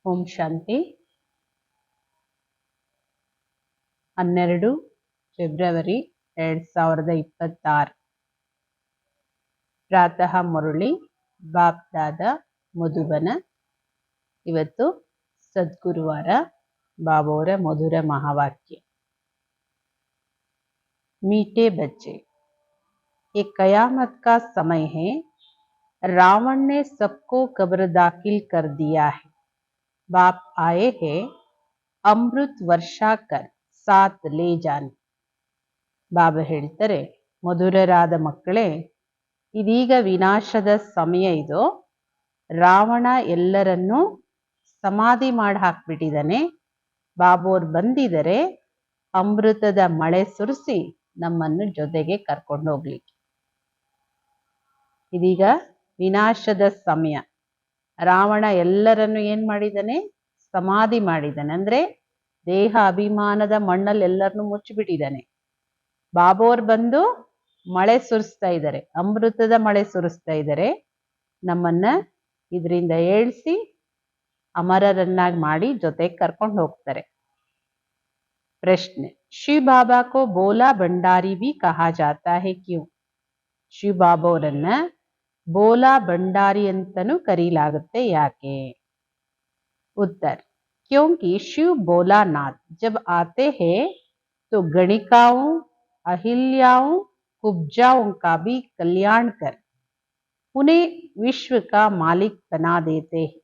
ಓಂ ಶಾಂತಿ. 12 February 2026 ಪ್ರಾತಃ ಮುರಳಿ ಬಾಪ್ ದಾದ ಮಧುಬನ. ಇವತ್ತು ಸದ್ಗುರುವಾರ. ಬಾಬೋರ ಮಧುರ ಮಹಾವಾಕ್ಯ. मीठे बच्चे, ये कयामत का समय है। रावण ने सबको कब्र दाखिल कर दिया है। बाप आए हैं अमृत वर्षा कर साथ ले जाने. ಬಾಬಾ ಹೇಳ್ತಾರೆ, ಮಧುರರಾದ ಮಕ್ಕಳೇ, ಇದೀಗ ವಿನಾಶದ ಸಮಯ ಇದು. ರಾವಣ ಎಲ್ಲರನ್ನೂ ಸಮಾಧಿ ಮಾಡಿ ಹಾಕ್ಬಿಟ್ಟಿದ್ದಾನೆ. ಬಾಬೋರ್ ಬಂದಿದರೆ ಅಮೃತದ ಮಳೆ ಸುರಿಸಿ ನಮ್ಮನ್ನು ಜೊತೆಗೆ ಕರ್ಕೊಂಡು ಹೋಗ್ಲಿಕ್ಕೆ. ಇದೀಗ ವಿನಾಶದ ಸಮಯ. ರಾವಣ ಎಲ್ಲರನ್ನು ಏನ್ ಮಾಡಿದ್ದಾನೆ? ಸಮಾಧಿ ಮಾಡಿದ್ದಾನೆ. ಅಂದ್ರೆ ದೇಹ ಅಭಿಮಾನದ ಮಣ್ಣಲ್ಲಿ ಎಲ್ಲರನ್ನು ಮುಚ್ಚಿಬಿಟ್ಟಿದ್ದಾನೆ. ಬಾಬೋರ್ ಬಂದು ಮಳೆ ಸುರಿಸ್ತಾ ಇದ್ದಾರೆ, ಅಮೃತದ ಮಳೆ ಸುರಿಸ್ತಾ ಇದ್ದಾರೆ. ನಮ್ಮನ್ನ ಇದರಿಂದ ಏಳ್ಸಿ ಅಮರರನ್ನಾಗಿ ಮಾಡಿ ಜೊತೆಗೆ ಕರ್ಕೊಂಡು ಹೋಗ್ತಾರೆ. ಪ್ರಶ್ನೆ, ಶಿವ ಬಾಬಾ ಕೋ ಬೋಲಾ ಭಂಡಾರಿ भी कहा जाता है क्यों? ಶಿವ ಬಾಬೋರನ್ನ ಬೋಲಾ ಭಂಡಾರಿ ಅಂತನೂ ಕರೀಲಾಗುತ್ತೆ, ಯಾಕೆ? उत्तर, क्योंकि शिव भोलानाथ जब आते हैं तो गणिकाओं, अहिल्याओं, कुब्जाओं का भी कल्याण कर उन्हें विश्व का मालिक बना देते हैं.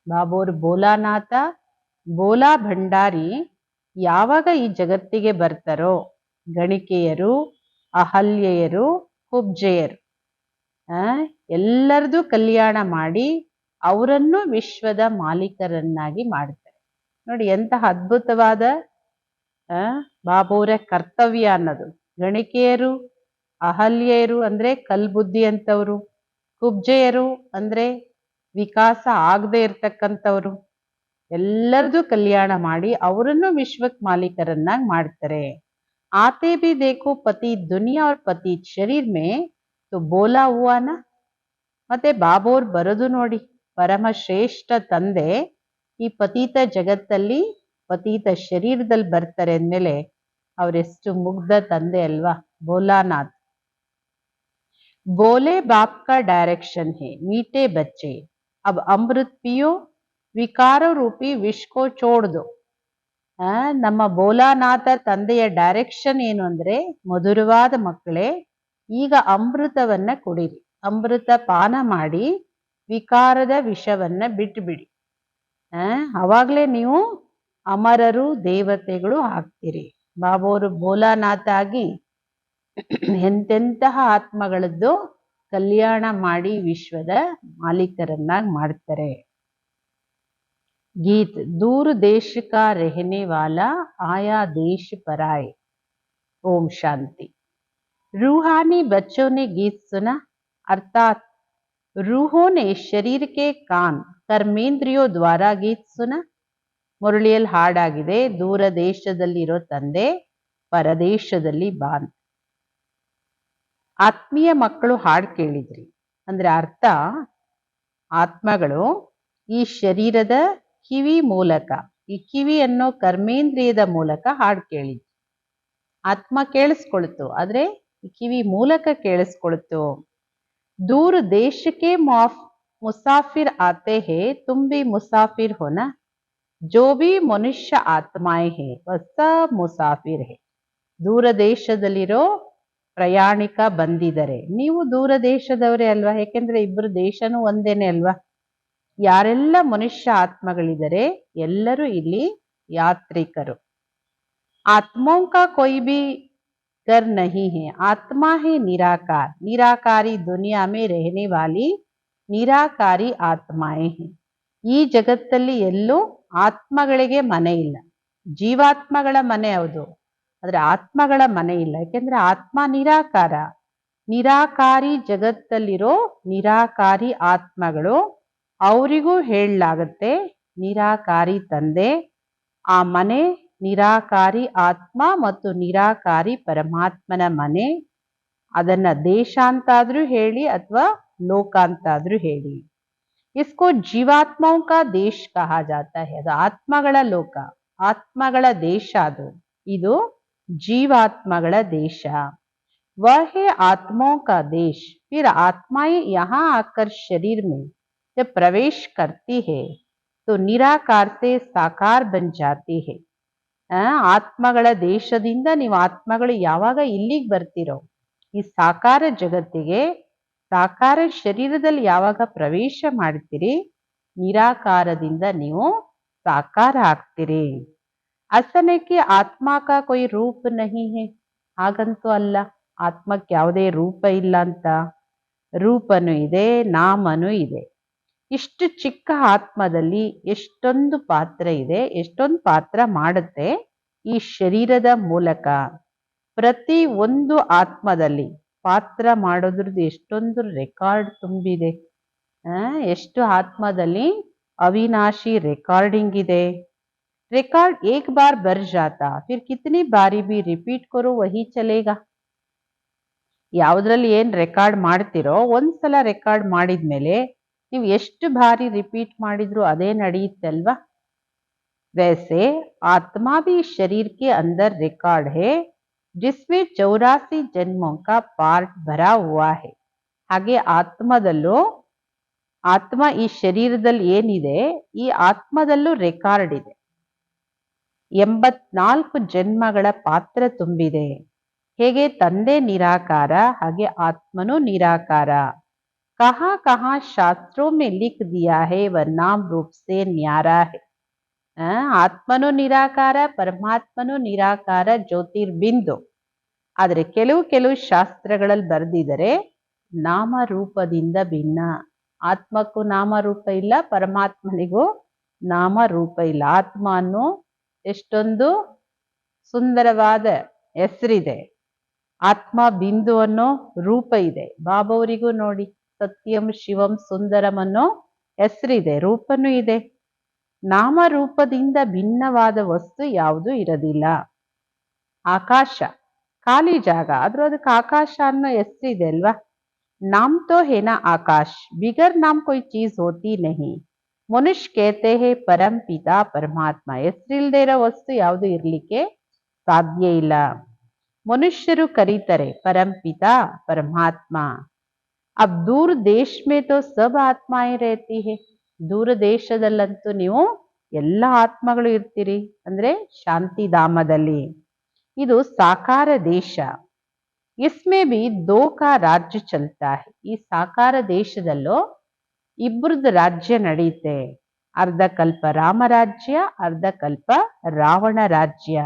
ಬಾಬೋರ್ ಬೋಲಾನಾಥ, ಬೋಲಾ ಭಂಡಾರಿ ಯಾವಾಗ ಈ ಜಗತ್ತಿಗೆ ಬರ್ತಾರೋ, ಗಣಿಕೆಯರು, ಅಹಲ್ಯೆಯರು, ಕುಬ್ಜೆಯರು ಎಲ್ಲರದು ಕಲ್ಯಾಣ ಮಾಡಿ ಅವರನ್ನು ವಿಶ್ವದ ಮಾಲೀಕರನ್ನಾಗಿ ಮಾಡ್ತಾರೆ. ನೋಡಿ ಎಂತಹ ಅದ್ಭುತವಾದ ಬಾಬೋರ ಕರ್ತವ್ಯ ಅನ್ನೋದು. ಗಣಿಕೆಯರು, ಅಹಲ್ಯೆಯರು ಅಂದ್ರೆ ಕಲ್ಬುದ್ಧಿ ಅಂತವ್ರು, ಕುಬ್ಜೆಯರು ಅಂದ್ರೆ ವಿಕಾಸ ಆಗದೆ ಇರ್ತಕ್ಕಂಥವ್ರು, ಎಲ್ಲರದು ಕಲ್ಯಾಣ ಮಾಡಿ ಅವರನ್ನು ವಿಶ್ವಕ್ ಮಾಲೀಕರನ್ನಾಗಿ ಮಾಡ್ತಾರೆ. ಆತೆ ಬಿ ದೇಖೋ ಪತಿ ದುನಿಯಾ और ಪತಿ ಶರೀರ್ ಮೇ तो ಬೋಲಾ ಹುವಾನ. ಮತ್ತೆ ಬಾಬೋರ್ ಬರೋದು ನೋಡಿ, ಪರಮ ಶ್ರೇಷ್ಠ ತಂದೆ ಈ ಪತೀತ ಜಗತ್ತಲ್ಲಿ ಪತೀತ ಶರೀರದಲ್ಲಿ ಬರ್ತಾರೆ ಅಂದ್ಮೇಲೆ ಅವರೆಷ್ಟು ಮುಗ್ಧ ತಂದೆ ಅಲ್ವಾ, ಬೋಲಾನಾಥ್. बोले बाप का डायरेक्शन है, मीठे बच्चे अब अमृत पियो, ವಿಕಾರ ರೂಪಿ ವಿಶ್ಕೋ ಚೋಡ್ದು. ನಮ್ಮ ಬೋಲಾನಾಥ ತಂದೆಯ ಡೈರೆಕ್ಷನ್ ಏನು ಅಂದ್ರೆ, ಮಧುರವಾದ ಮಕ್ಕಳೇ, ಈಗ ಅಮೃತವನ್ನ ಕುಡಿರಿ, ಅಮೃತ ಪಾನ ಮಾಡಿ ವಿಕಾರದ ವಿಷವನ್ನ ಬಿಟ್ಟು ಬಿಡಿ. ಅವಾಗ್ಲೇ ನೀವು ಅಮರರು, ದೇವತೆಗಳು ಆಗ್ತೀರಿ. ಬಾಬೋರು ಬೋಲಾನಾಥ ಆಗಿ ಎಂತೆಂತಹ ಆತ್ಮಗಳದ್ದು ಕಲ್ಯಾಣ ಮಾಡಿ ವಿಶ್ವದ ಮಾಲೀಕರನ್ನಾಗಿ ಮಾಡ್ತಾರೆ. गीत, दूर देश का रहने वाला आया देश पर आए. ओम शांति. रूहानी बच्चों ने गीत सुना, अर्थात रूहों ने शरीर के कान कर्मेंद्रियों द्वारा गीत सुना. ಮುರಳಿಯಲ್ಲಿ ಹಾಡಾಗಿದೆ, ದೂರ ದೇಶದಲ್ಲಿರೋ ತಂದೆ ಪರದೇಶದಲ್ಲಿ ಬಾನ್. ಆತ್ಮೀಯ ಮಕ್ಕಳು ಹಾಡು ಕೇಳಿದ್ರಿ ಅಂದ್ರೆ ಅರ್ಥ, ಆತ್ಮಗಳು ಈ ಶರೀರದ ಕಿವಿ ಮೂಲಕ, ಈ ಕಿವಿ ಅನ್ನೋ ಕರ್ಮೇಂದ್ರಿಯದ ಮೂಲಕ ಹಾಡು ಕೇಳಿದ್ವಿ. ಆತ್ಮ ಕೇಳಿಸ್ಕೊಳ್ತು, ಆದ್ರೆ ಈ ಕಿವಿ ಮೂಲಕ ಕೇಳಿಸ್ಕೊಳ್ತು. ದೂರ ದೇಶಕ್ಕೆ ಮುಸಾಫಿರ್ ಆತೆ ಹೇ, ತುಮ್ ಭಿ ಮುಸಾಫಿರ್ ಹೋನ, ಜೋ ಭಿ ಮನುಷ್ಯ ಆತ್ಮಾಯೇ ಹೇ ವಸ ಮುಸಾಫಿರ್ ಹೇ. ದೂರ ದೇಶದಲ್ಲಿರೋ ಪ್ರಯಾಣಿಕ ಬಂದಿದ್ದಾರೆ, ನೀವು ದೂರ ದೇಶದವರೇ ಅಲ್ವಾ, ಯಾಕೆಂದ್ರೆ ಇಬ್ಬರು ದೇಶನೂ ಒಂದೇನೆ ಅಲ್ವಾ. ಯಾರೆಲ್ಲ ಮನುಷ್ಯ ಆತ್ಮಗಳಿದ್ದಾರೆ ಎಲ್ಲರೂ ಇಲ್ಲಿ ಯಾತ್ರಿಕರು. ಆತ್ಮೋಂ ಕಾ ಕೋಯಿ ಭಿ ಗರ್ ನಹಿ ಹೈ, ಆತ್ಮ ಹೈ ನಿರಾಕಾರ, ನಿರಾಕಾರಿ ದುನಿಯಾ ಮೇ ರಹನೆ ವಾಲಿ ನಿರಾಕಾರಿ ಆತ್ಮಾಯೇ ಹೈ. ಈ ಜಗತ್ತಲ್ಲಿ ಎಲ್ಲೂ ಆತ್ಮಗಳಿಗೆ ಮನೆ ಇಲ್ಲ. ಜೀವಾತ್ಮಗಳ ಮನೆ ಹೌದು, ಆದ್ರೆ ಆತ್ಮಗಳ ಮನೆ ಇಲ್ಲ. ಯಾಕೆಂದ್ರೆ ಆತ್ಮ ನಿರಾಕಾರ. ನಿರಾಕಾರಿ ಜಗತ್ತಲ್ಲಿರೋ ನಿರಾಕಾರಿ ಆತ್ಮಗಳು, ಅವರಿಗೂ ಹೇಳಲಾಗತ್ತೆ ನಿರಾಕಾರಿ ತಂದೆ, ಆ ಮನೆ ನಿರಾಕಾರಿ ಆತ್ಮ ಮತ್ತು ನಿರಾಕಾರಿ ಪರಮಾತ್ಮನ ಮನೆ. ಅದನ್ನ ದೇಶ ಅಂತಾದ್ರೂ ಹೇಳಿ ಅಥವಾ ಲೋಕ ಅಂತಾದ್ರೂ ಹೇಳಿ. इसको जीवात्माओं का देश कहा जाता है. ಅದು ಆತ್ಮಗಳ ಲೋಕ, ಆತ್ಮಗಳ ದೇಶ. ಅದು ಇದು ಜೀವಾತ್ಮಗಳ ದೇಶ. वह है आत्माओं का देश. फिर आत्माएं यहाँ आकर शरीर में जब प्रवेश करती है तो निराकार से साकार बन जाती है. ಆತ್ಮಗಳ ದೇಶದಿಂದ ನೀವು ಆತ್ಮಗಳು ಯಾವಾಗ ಇಲ್ಲಿಗೆ ಬರ್ತಿರೋ ಈ ಸಾಕಾರ ಜಗತ್ತಿಗೆ, ಸಾಕಾರ ಶರೀರದಲ್ಲಿ ಯಾವಾಗ ಪ್ರವೇಶ ಮಾಡ್ತೀರಿ, ನಿರಾಕಾರದಿಂದ ನೀವು ಸಾಕಾರ ಆಗ್ತೀರಿ. ಅಸನಕ್ಕೆ ಆತ್ಮ ಕಾ ಕೊಯ್ ರೂಪ ನಹಿ ಹೈ, ಹಾಗಂತೂ ಅಲ್ಲ, ಆತ್ಮಕ್ಕೆ ಯಾವುದೇ ರೂಪ ಇಲ್ಲ ಅಂತ. ರೂಪನೂ ಇದೆ, ನಾಮನೂ ಇದೆ. ಇಷ್ಟು ಚಿಕ್ಕ ಆತ್ಮದಲ್ಲಿ ಎಷ್ಟೊಂದು ಪಾತ್ರ ಇದೆ, ಎಷ್ಟೊಂದು ಪಾತ್ರ ಮಾಡುತ್ತೆ ಈ ಶರೀರದ ಮೂಲಕ. ಪ್ರತಿ ಒಂದು ಆತ್ಮದಲ್ಲಿ ಪಾತ್ರ ಮಾಡೋದ್ರದ್ದು ಎಷ್ಟೊಂದು ರೆಕಾರ್ಡ್ ತುಂಬಿದೆ. ಎಷ್ಟು ಆತ್ಮದಲ್ಲಿ ಅವಿನಾಶಿ ರೆಕಾರ್ಡಿಂಗ್ ಇದೆ. ರೆಕಾರ್ಡ್ ಏಕ್ ಬಾರ್ ಬರ್ ಜಾತಾ ಫಿರ್ ಕಿತನಿ ಬಾರಿ ಬಿ ರಿಪೀಟ್ ಕರೋ ವಹಿ ಚಲೇಗಾ. ಯಾವುದ್ರಲ್ಲಿ ಏನ್ ರೆಕಾರ್ಡ್ ಮಾಡ್ತಿರೋ ಒಂದ್ಸಲ ರೆಕಾರ್ಡ್ ಮಾಡಿದ್ಮೇಲೆ ನೀವು ಎಷ್ಟು ಬಾರಿ ರಿಪೀಟ್ ಮಾಡಿದ್ರು ಅದೇ ನಡೆಯುತ್ತೆ ಅಲ್ವಾ. वैसे आत्मा भी शरीर के अंदर रिकॉर्ड है जिसमें 84 जन्मों का पार्ट भरा हुआ है. ಹಾಗೆ ಆತ್ಮದಲ್ಲೂ, ಆತ್ಮ ಈ ಶರೀರದಲ್ಲಿ ಏನಿದೆ ಈ ಆತ್ಮದಲ್ಲೂ ರೆಕಾರ್ಡ್ ಇದೆ. 84 ಜನ್ಮಗಳ ಪಾತ್ರ ತುಂಬಿದೆ. ಹೇಗೆ ತಂದೆ ನಿರಾಕಾರ ಹಾಗೆ ಆತ್ಮನೂ ನಿರಾಕಾರ. कहाँ कहाँ शास्त्रों में लिख दिया है वह नाम रूप से न्यारा है. ಆತ್ಮನೂ ನಿರಾಕಾರ, ಪರಮಾತ್ಮನೂ ನಿರಾಕಾರ, ಜ್ಯೋತಿರ್ಬಿಂದು. ಆದರೆ ಕೆಲವು ಶಾಸ್ತ್ರಗಳಲ್ಲಿ ಬರೆದಿದ್ದಾರೆ ನಾಮರೂಪದಿಂದ ಭಿನ್ನ. ಆತ್ಮಕ್ಕೂ ನಾಮರೂಪ ಇಲ್ಲ, ಪರಮಾತ್ಮನಿಗೂ ನಾಮರೂಪ ಇಲ್ಲ. ಆತ್ಮ ಅನ್ನೋ ಎಷ್ಟೊಂದು ಸುಂದರವಾದ ಹೆಸರಿದೆ, ಆತ್ಮ ಬಿಂದು ಅನ್ನೋ ರೂಪ ಇದೆ. ಬಾಬಾವರಿಗೂ ನೋಡಿ ಸತ್ಯಂ ಶಿವಂ ಸುಂದರಂ ಅನ್ನೋ ಹೆಸರಿದೆ, ರೂಪನೂ ಇದೆ. ನಾಮರೂಪದಿಂದ ಭಿನ್ನವಾದ ವಸ್ತು ಯಾವುದೂ ಇರೋದಿಲ್ಲ. ಆಕಾಶ ಖಾಲಿ ಜಾಗ, ಆದ್ರೂ ಅದಕ್ಕೆ ಆಕಾಶ ಅನ್ನೋ ಹೆಸರಿದೆ ಅಲ್ವಾ. ನಾಮ್ ತೋ ಹೇನಾ ಆಕಾಶ್, ಬಿಗರ್ ನಾಮ್ ಕೊಯ್ ಚೀಸ್ ಹೋತಿ ನಹಿ. ಮನುಷ್ಯ ಕೇತೆ ಹೇ ಪರಂ ಪಿತಾ ಪರಮಾತ್ಮ. ಹೆಸರಿಲ್ದೇ ಇರೋ ವಸ್ತು ಯಾವುದು ಇರ್ಲಿಕ್ಕೆ ಸಾಧ್ಯ ಇಲ್ಲ. ಮನುಷ್ಯರು ಕರೀತಾರೆ ಪರಂ ಪಿತಾ ಪರಮಾತ್ಮ. अब दूर देश में तो सब आत्माएं रहती है. ದೂರ ದೇಶದಲ್ಲಂತೂ ನೀವು ಎಲ್ಲ ಆತ್ಮಗಳು ಇರ್ತೀರಿ, ಅಂದ್ರೆ ಶಾಂತಿಧಾಮದಲ್ಲಿ. ಇದು ಸಾಕಾರ ದೇಶ. ಇಸ್ಮೇ ಬಿ ದೋ ಕಾ ರಾಜ್ಯ ಚಲ್ತಾ ಹೈ. ಈ ಸಾಕಾರ ದೇಶದಲ್ಲೂ ಇಬ್ಬರದ್ದು ರಾಜ್ಯ ನಡೆಯುತ್ತೆ. ಅರ್ಧ ಕಲ್ಪ ರಾಮ ರಾಜ್ಯ, ಅರ್ಧ ಕಲ್ಪ ರಾವಣ ರಾಜ್ಯ.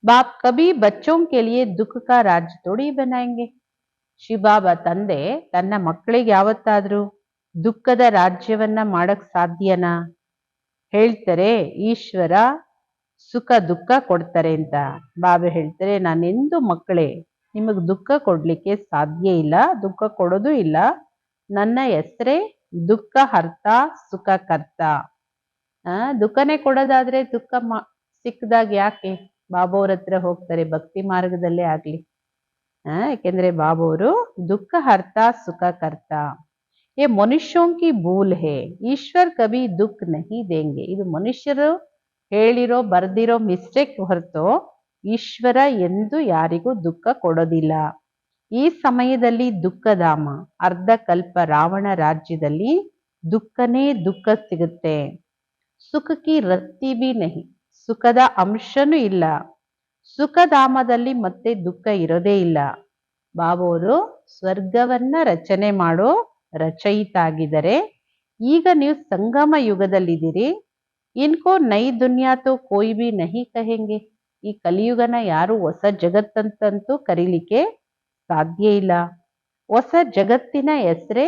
ಬಾಪ್ ಕಭಿ ಬಚ್ಚೋಂ ಕೆ ಲಿಯೆ ದುಃಖ ಕಾ ರಾಜ್ಯ ಥೋಡಿ ಬನಾಯೆಂಗೆ. ಶಿವಬಾಬಾ ತಂದೆ ತನ್ನ ಮಕ್ಕಳಿಗೆ ಯಾವತ್ತಾದ್ರೂ ದುಃಖದ ರಾಜ್ಯವನ್ನ ಮಾಡಕ್ ಸಾಧ್ಯನಾ? ಹೇಳ್ತಾರೆ ಈಶ್ವರ ಸುಖ ದುಃಖ ಕೊಡ್ತಾರೆ ಅಂತ. ಬಾಬಾ ಹೇಳ್ತಾರೆ ನಾನೆಂದು ಮಕ್ಕಳೇ ನಿಮಗ್ ದುಃಖ ಕೊಡ್ಲಿಕ್ಕೆ ಸಾಧ್ಯ ಇಲ್ಲ, ದುಃಖ ಕೊಡೋದು ಇಲ್ಲ. ನನ್ನ ಹೆಸರೇ ದುಃಖ ಹರ್ತ ಸುಖ ಕರ್ತ. ದುಃಖನೇ ಕೊಡೋದಾದ್ರೆ ದುಃಖ ಸಿಕ್ಕದಾಗ ಯಾಕೆ ಬಾಬಾ ಅವ್ರ ಹತ್ರ ಹೋಗ್ತಾರೆ, ಭಕ್ತಿ ಮಾರ್ಗದಲ್ಲೇ ಆಗ್ಲಿ. ಯಾಕೆಂದ್ರೆ ಬಾಬಾವರು ದುಃಖ ಹರ್ತ ಸುಖ ಕರ್ತ. ये मनुष्यों की भूल है, ईश्वर कभी दुख नहीं देंगे. ಇದು ಮನುಷ್ಯರು ಹೇಳಿರೋ ಬರ್ದಿರೋ ಮಿಸ್ಟೇಕ್ ಹೊರತು ಈಶ್ವರ ಎಂದು ಯಾರಿಗೂ ದುಃಖ ಕೊಡೋದಿಲ್ಲ. ಈ ಸಮಯದಲ್ಲಿ ದುಃಖಧಾಮ ಅರ್ಧ ಕಲ್ಪ ರಾವಣ ರಾಜ್ಯದಲ್ಲಿ ದುಃಖನೇ ದುಃಖ ಸಿಗುತ್ತೆ. ಸುಖಕಿ ರತ್ತಿ ಬಿ ನಹಿ, ಸುಖದ ಅಂಶನೂ ಇಲ್ಲ. ಸುಖಧಾಮದಲ್ಲಿ ಮತ್ತೆ ದುಃಖ ಇರೋದೇ ಇಲ್ಲ. ಬಾಬಾವರು ಸ್ವರ್ಗವನ್ನ ರಚನೆ ಮಾಡೋ ರಚಯಿತ ಆಗಿದ್ದಾರೆ. ಈಗ ನೀವು ಸಂಗಮ ಯುಗದಲ್ಲಿದ್ದೀರಿ. ಇನ್ಕೋ ನೈ ದುನಿಯಾ ತೋ ಕೋಯಿ ಬಿ ನಹಿ ಕಹೆಂಗೆ. ಈ ಕಲಿಯುಗನ ಯಾರು ಹೊಸ ಜಗತ್ತಂತಂತೂ ಕರೀಲಿಕ್ಕೆ ಸಾಧ್ಯ ಇಲ್ಲ. ಹೊಸ ಜಗತ್ತಿನ ಹೆಸರೇ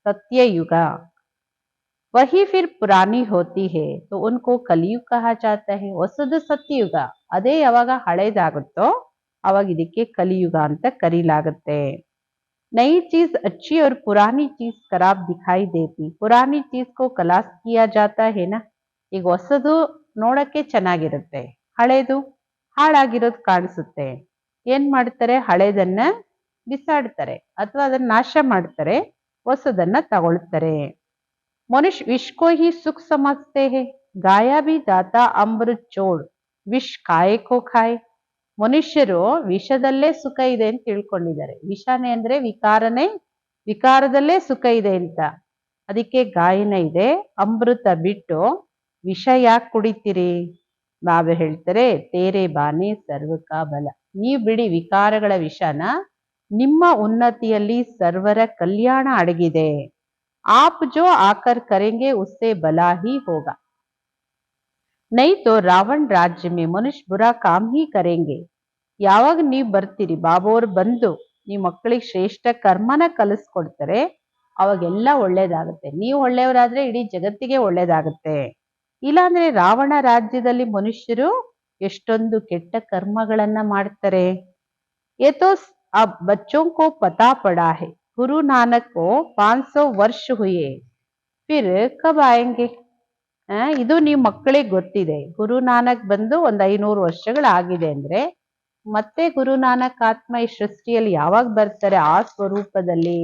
ಸತ್ಯಯುಗ. ವಹಿ ಫಿರ್ ಪುರಾನಿ ಹೋತಿ ಹೇ ತೋ ಉನ್ಕೋ ಕಲಿಯುಗ ಕಹಾ ಜಾತಾ ಹೇ. ಹೊಸದು ಸತ್ಯಯುಗ, ಅದೇ ಯಾವಾಗ ಹಳೇದಾಗುತ್ತೋ ಅವಾಗ ಇದಕ್ಕೆ ಕಲಿಯುಗ ಅಂತ ಕರೀಲಾಗುತ್ತೆ. नई चीज अच्छी और पुरानी चीज खराब दिखाई देती. पुरानी चीज को खलास किया जाता है ना. ಈಗ ಹೊಸದು ನೋಡಕ್ಕೆ ಚೆನ್ನಾಗಿರುತ್ತೆ, ಹಳೇದು ಹಾಳಾಗಿರೋದು ಕಾಣಿಸುತ್ತೆ. ಏನ್ ಮಾಡ್ತಾರೆ, ಹಳೇದನ್ನ ಬಿಸಾಡ್ತಾರೆ ಅಥವಾ ಅದನ್ನ ನಾಶ ಮಾಡ್ತಾರೆ, ಹೊಸದನ್ನ ತಗೊಳ್ತಾರೆ. मनुष्य विष को ही सुख समझते हैं, गाया भी जाता अमृत चोड़, विष खाए को खाए. ಮನುಷ್ಯರು ವಿಷದಲ್ಲೇ ಸುಖ ಇದೆ ಅಂತ ತಿಳ್ಕೊಂಡಿದ್ದಾರೆ. ವಿಷನೇ ಅಂದ್ರೆ ವಿಕಾರನೇ, ವಿಕಾರದಲ್ಲೇ ಸುಖ ಇದೆ ಅಂತ. ಅದಕ್ಕೆ ಗಾಯನ ಇದೆ, ಅಮೃತ ಬಿಟ್ಟು ವಿಷ ಯಾಕೆ ಕುಡಿತೀರಿ? ಬಾಬಾ ಹೇಳ್ತಾರೆ, ತೇರೆ ಬಾನೆ ಸರ್ವಕ ಬಲ. ನೀವು ಬಿಡಿ ವಿಕಾರಗಳ ವಿಷನ, ನಿಮ್ಮ ಉನ್ನತಿಯಲ್ಲಿ ಸರ್ವರ ಕಲ್ಯಾಣ ಅಡಗಿದೆ. आप जो आकर करेंगे उससे भला ही होगा, नहीं तो रावण राज्य में मनुष्य बुरा काम ही करेंगे. ಯಾವಾಗ ನೀವು ಬರ್ತೀರಿ, ಬಾಬೋರ್ ಬಂದು ನೀವು ಮಕ್ಕಳಿಗೆ ಶ್ರೇಷ್ಠ ಕರ್ಮನ ಕಲಿಸ್ಕೊಡ್ತಾರೆ, ಅವಾಗೆಲ್ಲ ಒಳ್ಳೇದಾಗುತ್ತೆ. ನೀವು ಒಳ್ಳೆಯವರಾದ್ರೆ ಇಡೀ ಜಗತ್ತಿಗೆ ಒಳ್ಳೇದಾಗುತ್ತೆ. ಇಲ್ಲಾಂದ್ರೆ ರಾವಣ ರಾಜ್ಯದಲ್ಲಿ ಮನುಷ್ಯರು ಎಷ್ಟೊಂದು ಕೆಟ್ಟ ಕರ್ಮಗಳನ್ನ ಮಾಡ್ತಾರೆ. ಏತೋ अब बच्चों को पता पड़ा है, गुरु नानक को 500 ವರ್ಷ ಹುಯೆ, ಫಿರ್ ಕಬ್ ಆಯಂಗೆ. ಇದು ನೀವು ಮಕ್ಕಳಿಗೆ ಗೊತ್ತಿದೆ, ಗುರು ನಾನಕ್ ಬಂದು 500 ವರ್ಷಗಳಾಗಿದೆ ಅಂದ್ರೆ ಮತ್ತೆ ಗುರು ನಾನಕ್ ಆತ್ಮ ಈ ಸೃಷ್ಟಿಯಲ್ಲಿ ಯಾವಾಗ ಬರ್ತಾರೆ? ಆ ಸ್ವರೂಪದಲ್ಲಿ.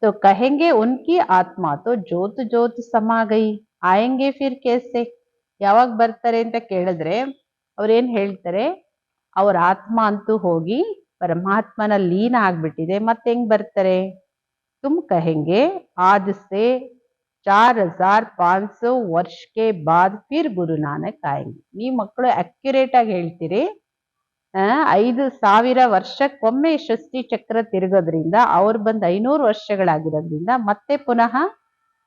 तो कहेंगे उनकी आत्मा तो ज्योत ज्योत समा गई, आएंगे फिर कैसे. ಯಾವಾಗ ಬರ್ತಾರೆ ಅಂತ ಕೇಳಿದ್ರೆ ಅವ್ರೇನ್ ಹೇಳ್ತಾರೆ? ಅವ್ರ ಆತ್ಮ ಅಂತೂ ಹೋಗಿ ಪರಮಾತ್ಮನ ಲೀನ ಆಗ್ಬಿಟ್ಟಿದೆ, ಮತ್ತೆ ಹೆಂಗ್ ಬರ್ತಾರೆ? तुम कहेंगे आज से 4500 ವರ್ಷ के बाद फिर गुरु नानक आएंगे. ನೀವು ಮಕ್ಕಳು ಅಕ್ಯುರೇಟ್ ಆಗಿ ಹೇಳ್ತೀರಿ, 5000 ವರ್ಷಕ್ಕೊಮ್ಮೆ ಸೃಷ್ಟಿ ಚಕ್ರ ತಿರುಗೋದ್ರಿಂದ ಅವ್ರು ಬಂದು 500 ವರ್ಷಗಳಾಗಿರೋದ್ರಿಂದ ಮತ್ತೆ ಪುನಃ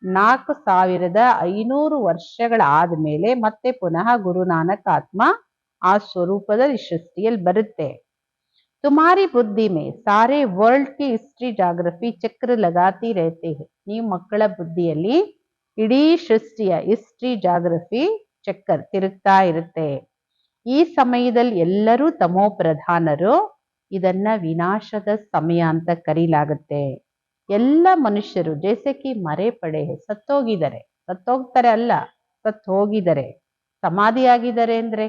4500 ವರ್ಷಗಳಾದ್ಮೇಲೆ ಮತ್ತೆ ಪುನಃ ಗುರು ನಾನಕ್ ಆತ್ಮ ಆ ಸ್ವರೂಪದಲ್ಲಿ ಸೃಷ್ಟಿಯಲ್ಲಿ ಬರುತ್ತೆ. ತುಮಾರಿ ಬುದ್ಧಿ ಮೇ ಸಾರೆ ವರ್ಲ್ಡ್ ಕಿ ಹಿಸ್ಟ್ರಿ ಜಾಗ್ರಫಿ ಚಕ್ರ ಲಗಾತಿ रहते हैं. ನೀವು ಮಕ್ಕಳ ಬುದ್ಧಿಯಲ್ಲಿ ಇಡೀ ಸೃಷ್ಟಿಯ ಹಿಸ್ಟ್ರಿ ಜಾಗ್ರಫಿ ಚಕ್ಕರ್ ತಿರುಗ್ತಾ ಇರುತ್ತೆ. ಈ ಸಮಯದಲ್ಲಿ ಎಲ್ಲರೂ ತಮೋ ಪ್ರಧಾನರು. ಇದನ್ನ ವಿನಾಶದ ಸಮಯ ಅಂತ ಕರೀಲಾಗುತ್ತೆ. ಎಲ್ಲ ಮನುಷ್ಯರು ಜೈಸೆಕಿ ಮರೆ ಪಡೆ ಸತ್ತೋಗಿದ್ದಾರೆ, ಸತ್ತೋಗ್ತಾರೆ ಅಲ್ಲ, ಸತ್ತು ಹೋಗಿದ್ದಾರೆ, ಸಮಾಧಿಯಾಗಿದ್ದಾರೆ ಅಂದ್ರೆ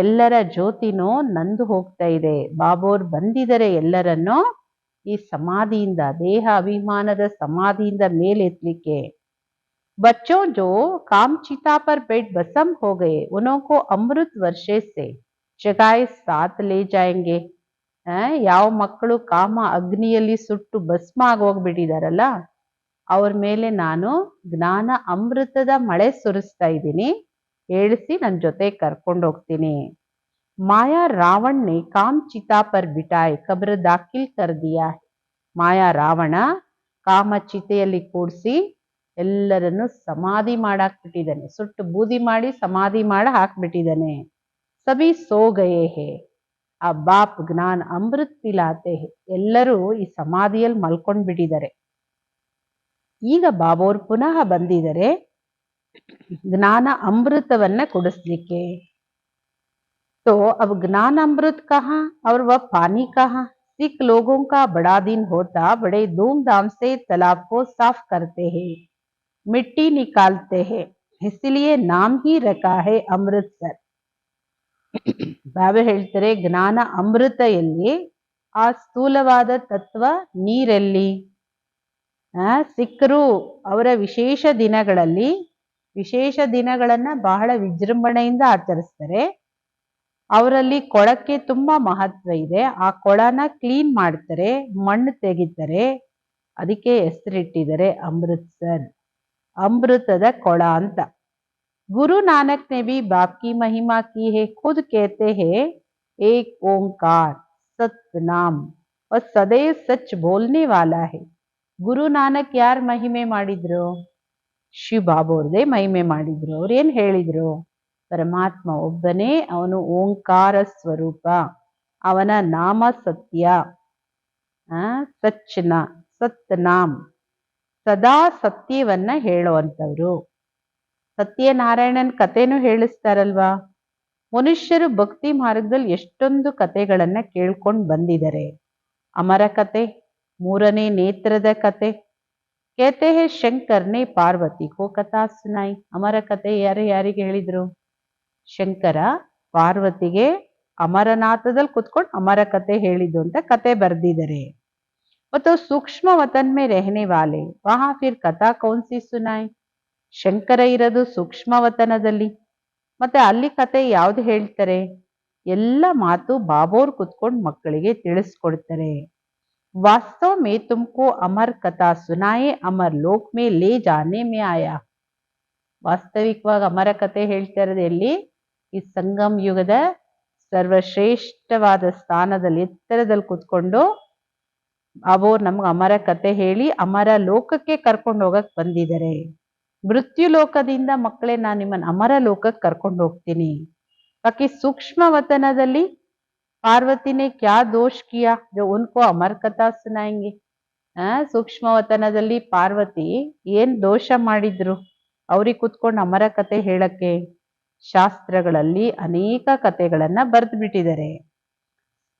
ಎಲ್ಲರ ಜ್ಯೋತಿನೂ ನಂದು ಹೋಗ್ತಾ ಇದೆ. ಬಾಬೋರ್ ಬಂದಿದ್ದಾರೆ ಎಲ್ಲರನ್ನು ಈ ಸಮಾಧಿಯಿಂದ, ದೇಹ ಅಭಿಮಾನದ ಸಮಾಧಿಯಿಂದ ಮೇಲೆತ್ತಲಿಕ್ಕೆ. बच्चों जो काम चिता पर बैठ भस्म हो गए उनको अमृत वर्षे से जगाए साथ ले जाएंगे. ಯಾವ ಮಕ್ಕಳು ಕಾಮ ಅಗ್ನಿಯಲ್ಲಿ ಸುಟ್ಟು ಭಸ್ಮ ಆಗೋಗ್ಬಿಟ್ಟಿದಾರಲ್ಲ, ಅವ್ರ ಮೇಲೆ ನಾನು ಜ್ಞಾನ ಅಮೃತದ ಮಳೆ ಸುರಿಸ್ತಾ ಇದ್ದೀನಿ, ಹೇಳಿಸಿ ನನ್ನ ಜೊತೆ ಕರ್ಕೊಂಡು ಹೋಗ್ತೀನಿ. ಮಾಯಾ ರಾವಣ್ ಕಾಮ್ ಚಿತಾ ಪರ್ ಬಿಟಾಯ್ ಕಬ್ರ ದಾಖಿಲ್ ಕರ್ ದಿಯಾ. ಮಾಯಾ ರಾವಣ ಕಾಮ ಚಿತೆಯಲ್ಲಿ ಕೂಡಿಸಿ ಎಲ್ಲರನ್ನು ಸಮಾಧಿ ಮಾಡಾಕ್ಬಿಟ್ಟಿದ್ದಾನೆ, ಸುಟ್ಟು ಬೂದಿ ಮಾಡಿ ಸಮಾಧಿ ಮಾಡ ಹಾಕ್ಬಿಟ್ಟಿದ್ದಾನೆ. ಸಭಿ ಸೋ ಗಯೇ ಹೇ, ಆ ಬಾಪ್ ಜ್ಞಾನ ಅಮೃತ್ ಪಿಲಾತೆ ಹೇ. ಎಲ್ಲರೂ ಈ ಸಮಾಧಿಯಲ್ಲಿ ಮಲ್ಕೊಂಡ್ ಬಿಟ್ಟಿದ್ದಾರೆ. ಈಗ ಬಾಬೋರ್ ಪುನಃ ಬಂದಿದ್ದಾರೆ ಜ್ಞಾನ ಅಮೃತವನ್ನ ಕುಡಿಸ್ಲಿಕ್ಕೆ. तो अब ज्ञान अमृत कहाँ और वह पानी कहाँ. सिख लोगों का बड़ा दिन होता, बड़े धूमधाम से तालाब को साफ करते हैं, मिट्टी निकालते हैं, इसलिए नाम ही रखा है अमृतसर. ಬಾಬಾ ಹೇಳ್ತಾರೆ, ಜ್ಞಾನ ಅಮೃತ ಎಲ್ಲಿ, ಆ ಸ್ಥೂಲವಾದ ತತ್ವ ನೀರೆಲ್ಲಿ. ಸಿಖ್ರು ಅವರ ವಿಶೇಷ ದಿನಗಳಲ್ಲಿ ವಿಶೇಷ ದಿನಗಳನ್ನ ಬಹಳ ವಿಜೃಂಭಣೆಯಿಂದ ಆಚರಿಸ್ತಾರೆ. ಅವರಲ್ಲಿ ಕೊಳಕ್ಕೆ ತುಂಬಾ ಮಹತ್ವ ಇದೆ. ಆ ಕೊಳನ ಕ್ಲೀನ್ ಮಾಡ್ತಾರೆ, ಮಣ್ಣು ತೆಗಿತಾರೆ, ಅದಕ್ಕೆ ಹೆಸರಿಟ್ಟಿದ್ದಾರೆ ಅಮೃತ್ಸರ್, ಅಮೃತದ ಕೊಳ ಅಂತ. गुरु नानक ने भी बाप की महिमा की है. खुद कहते हैं एक ओंकार सत्य नाम और सदैव सच बोलने वाला है. ಗುರು ನಾನಕ್ ಯಾರ್ ಮಹಿಮೆ ಮಾಡಿದ್ರು? ಶಿವ ಬಾಬೋರ್ದೇ ಮಹಿಮೆ ಮಾಡಿದ್ರು. ಅವ್ರು ಏನ್ ಹೇಳಿದ್ರು? ಪರಮಾತ್ಮ ಒಬ್ಬನೇ, ಅವನು ಓಂಕಾರ ಸ್ವರೂಪ, ಅವನ ನಾಮ ಸತ್ಯ, ಸಚ್ನ ಸತ್ನಾಮ್, ಸದಾ ಸತ್ಯವನ್ನ ಹೇಳುವಂಥವ್ರು. ಸತ್ಯನಾರಾಯಣನ್ ಕಥೆನೂ ಹೇಳಿಸ್ತಾರಲ್ವಾ. ಮನುಷ್ಯರು ಭಕ್ತಿ ಮಾರ್ಗದಲ್ಲಿ ಎಷ್ಟೊಂದು ಕಥೆಗಳನ್ನ ಕೇಳ್ಕೊಂಡು ಬಂದಿದ್ದಾರೆ. ಅಮರ ಕತೆ, ಮೂರನೇ ನೇತ್ರದ ಕತೆ. ಕೇತೆ ಹೇ ಶಂಕರ್ನೇ ಪಾರ್ವತಿ ಕೋ ಕಥಾ ಸುನಾಯಿ. ಅಮರ ಕತೆ ಯಾರಿಗೆ ಹೇಳಿದ್ರು? ಶಂಕರ ಪಾರ್ವತಿಗೆ ಅಮರನಾಥದಲ್ಲಿ ಕುತ್ಕೊಂಡು ಅಮರ ಕತೆ ಹೇಳಿದ್ದು ಅಂತ ಕತೆ ಬರ್ದಿದ್ದಾರೆ. वो तो सूक्ष्म वतन में रहने वाले, वहां फिर कथा कौन सी सुनाए? ಶಂಕರ ಇರೋದು ಸೂಕ್ಷ್ಮ ವತನದಲ್ಲಿ, ಮತ್ತೆ ಅಲ್ಲಿ ಕತೆ ಯಾವ್ದು ಹೇಳ್ತಾರೆ? ಎಲ್ಲ ಮಾತು ಬಾಬೋರ್ ಕುತ್ಕೊಂಡು ಮಕ್ಕಳಿಗೆ ತಿಳಿಸ್ಕೊಡ್ತಾರೆ. ವಾಸ್ತವ ಮೇ ತುಮಕೋ ಅಮರ್ ಕಥಾ ಸುನಾಯೆ ಅಮರ್ ಲೋಕ್ ಮೇ ಲೇ ಜಾನೆ ಮೇ ಆಯಾ. ವಾಸ್ತವಿಕವಾಗಿ ಅಮರ ಕತೆ ಹೇಳ್ತಾ ಇರೋದು ಎಲ್ಲಿ? ಈ ಸಂಗಮ್ ಯುಗದ ಸರ್ವಶ್ರೇಷ್ಠವಾದ ಸ್ಥಾನದಲ್ಲಿ ಎತ್ತರದಲ್ಲಿ ಕುತ್ಕೊಂಡು ಬಾಬೋರ್ ನಮ್ಗೆ ಅಮರ ಕತೆ ಹೇಳಿ ಅಮರ ಲೋಕಕ್ಕೆ ಕರ್ಕೊಂಡು ಹೋಗಕ್ ಬಂದಿದ್ದಾರೆ. ಮೃತ್ಯು ಲೋಕದಿಂದ ಮಕ್ಕಳೇ ನಾನು ನಿಮ್ಮನ್ನ ಅಮರ ಲೋಕಕ್ಕೆ ಕರ್ಕೊಂಡು ಹೋಗ್ತೀನಿ. ಬಾಕಿ ಸೂಕ್ಷ್ಮ ವತನದಲ್ಲಿ ಪಾರ್ವತಿ ನೆ ಕ್ಯಾ ದೋಷ ಕಿಯಾ ಜೋ ಉನ್ಕೋ ಅಮರ್ ಕಥಾ ಸುನಾಯಂಗೆ. ಸೂಕ್ಷ್ಮ ವತನದಲ್ಲಿ ಪಾರ್ವತಿ ಏನ್ ದೋಷ ಮಾಡಿದ್ರು ಅವ್ರಿಗೆ ಕುತ್ಕೊಂಡು ಅಮರ ಕತೆ ಹೇಳಕ್ಕೆ? ಶಾಸ್ತ್ರಗಳಲ್ಲಿ ಅನೇಕ ಕತೆಗಳನ್ನ ಬರೆದು ಬಿಟ್ಟಿದ್ದಾರೆ.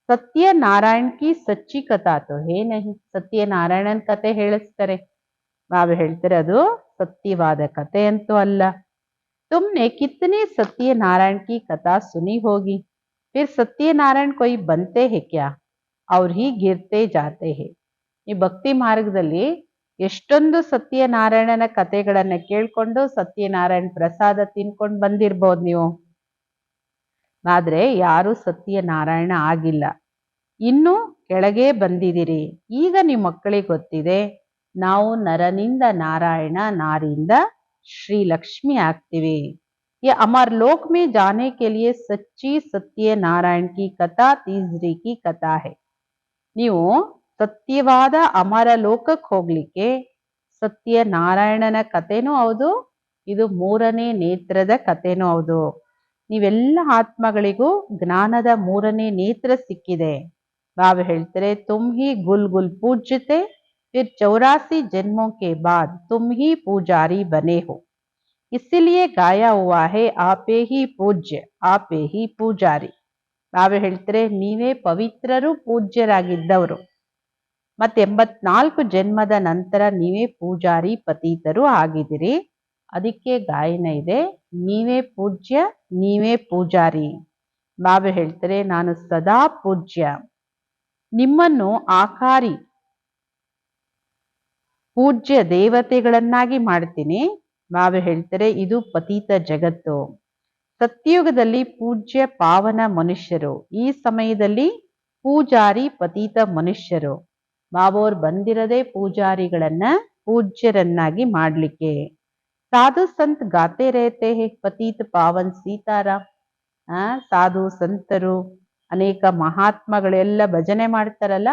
ಸತ್ಯನಾರಾಯಣ್ ಕಿ ಸಚ್ಚಿ ಕಥಾ ತೋ ಹೇ ನಹಿ. ಸತ್ಯನಾರಾಯಣನ್ ಕತೆ ಹೇಳಿಸ್ತಾರೆ. ನಾವು ಹೇಳ್ತಾರೆ ಅದು ಸತ್ಯವಾದ ಕತೆ ಅಂತೂ ಅಲ್ಲ. तुमने कितने सत्यनारायण की कथा सुनी होगी, फिर सत्यनारायण कोई बनते हैं क्या और ही गिरते जाते हैं. ಈ ಭಕ್ತಿ ಮಾರ್ಗದಲ್ಲಿ ಎಷ್ಟೊಂದು ಸತ್ಯನಾರಾಯಣನ ಕತೆಗಳನ್ನ ಕೇಳ್ಕೊಂಡು ಸತ್ಯನಾರಾಯಣ ಪ್ರಸಾದ ತಿನ್ಕೊಂಡು ಬಂದಿರ್ಬೋದು ನೀವು, ಆದ್ರೆ ಯಾರು ಸತ್ಯನಾರಾಯಣ ಆಗಿಲ್ಲ, ಇನ್ನು ಕೆಳಗೆ ಬಂದಿದ್ದೀರಿ. ಈಗ ನಿಮ್ಮ ಮಕ್ಕಳಿಗೆ ಗೊತ್ತಿದೆ ನಾವು ನರನಿಂದ ನಾರಾಯಣ, ನಾರಿಯಿಂದ श्री लक्ष्मी ಆಗ್ತೀವಿ. ये अमर लोक में जाने के लिए सच्ची सत्य नारायण की कथा तीसरी की कथा है. ನೀವು ಸತ್ಯವಾದ ಅಮರ ಲೋಕಕ್ಕೆ ಹೋಗ್ಲಿಕ್ಕೆ ಸತ್ಯನಾರಾಯಣನ ಕಥೆನೂ ಹೌದು, ಇದು ಮೂರನೇ ನೇತ್ರದ ಕಥೆನೂ ಹೌದು. ನೀವೆಲ್ಲ ಆತ್ಮಗಳಿಗೂ ಜ್ಞಾನದ ಮೂರನೇ ನೇತ್ರ ಸಿಕ್ಕಿದೆ. ನಾವು ಹೇಳ್ತಾರೆ ತುಮ್ ಹಿ ಗುಲ್ ಗುಲ್ ಪೂಜ್ಯತೆ फिर 84 जन्मों के बाद तुम ही पूजारी बने हो, इसीलिए गाया हुआ है आपे ही पूज्य आपे ही पूजारी. ನಾವು ಹೇಳ್ತಾರೆ ನೀವೇ ಪವಿತ್ರರು ಪೂಜ್ಯರಾಗಿದ್ದವರು, ಮತ್ತೆ 84 ಜನ್ಮದ ನಂತರ ನೀವೇ ಪೂಜಾರಿ ಪತೀತರು ಆಗಿದ್ದೀರಿ. ಅದಕ್ಕೆ ಗಾಯನ ಇದೆ ನೀವೇ ಪೂಜ್ಯ ನೀವೇ ಪೂಜಾರಿ. ನಾವು ಹೇಳ್ತಾರೆ ನಾನು ಸದಾ ಪೂಜ್ಯ, ನಿಮ್ಮನ್ನು ಆಕಾರಿ ಪೂಜ್ಯ ದೇವತೆಗಳನ್ನಾಗಿ ಮಾಡ್ತೀನಿ. ನಾವು ಹೇಳ್ತಾರೆ ಇದು ಪತೀತ ಜಗತ್ತು. ಸತ್ಯಯುಗದಲ್ಲಿ ಪೂಜ್ಯ ಪಾವನ ಮನುಷ್ಯರು, ಈ ಸಮಯದಲ್ಲಿ ಪೂಜಾರಿ ಪತೀತ ಮನುಷ್ಯರು. ಬಾಬೋರ್ ಬಂದಿರದೆ ಪೂಜಾರಿಗಳನ್ನ ಪೂಜ್ಯರನ್ನಾಗಿ ಮಾಡ್ಲಿಕ್ಕೆ. ಸಾಧು ಸಂತ್ ಗಾತೆ ರೇತೆ ಹೇ ಪತೀತ ಪಾವನ್ ಸೀತಾರಾಮ್. ಸಾಧು ಸಂತರು ಅನೇಕ ಮಹಾತ್ಮಗಳೆಲ್ಲ ಭಜನೆ ಮಾಡ್ತಾರಲ್ಲ,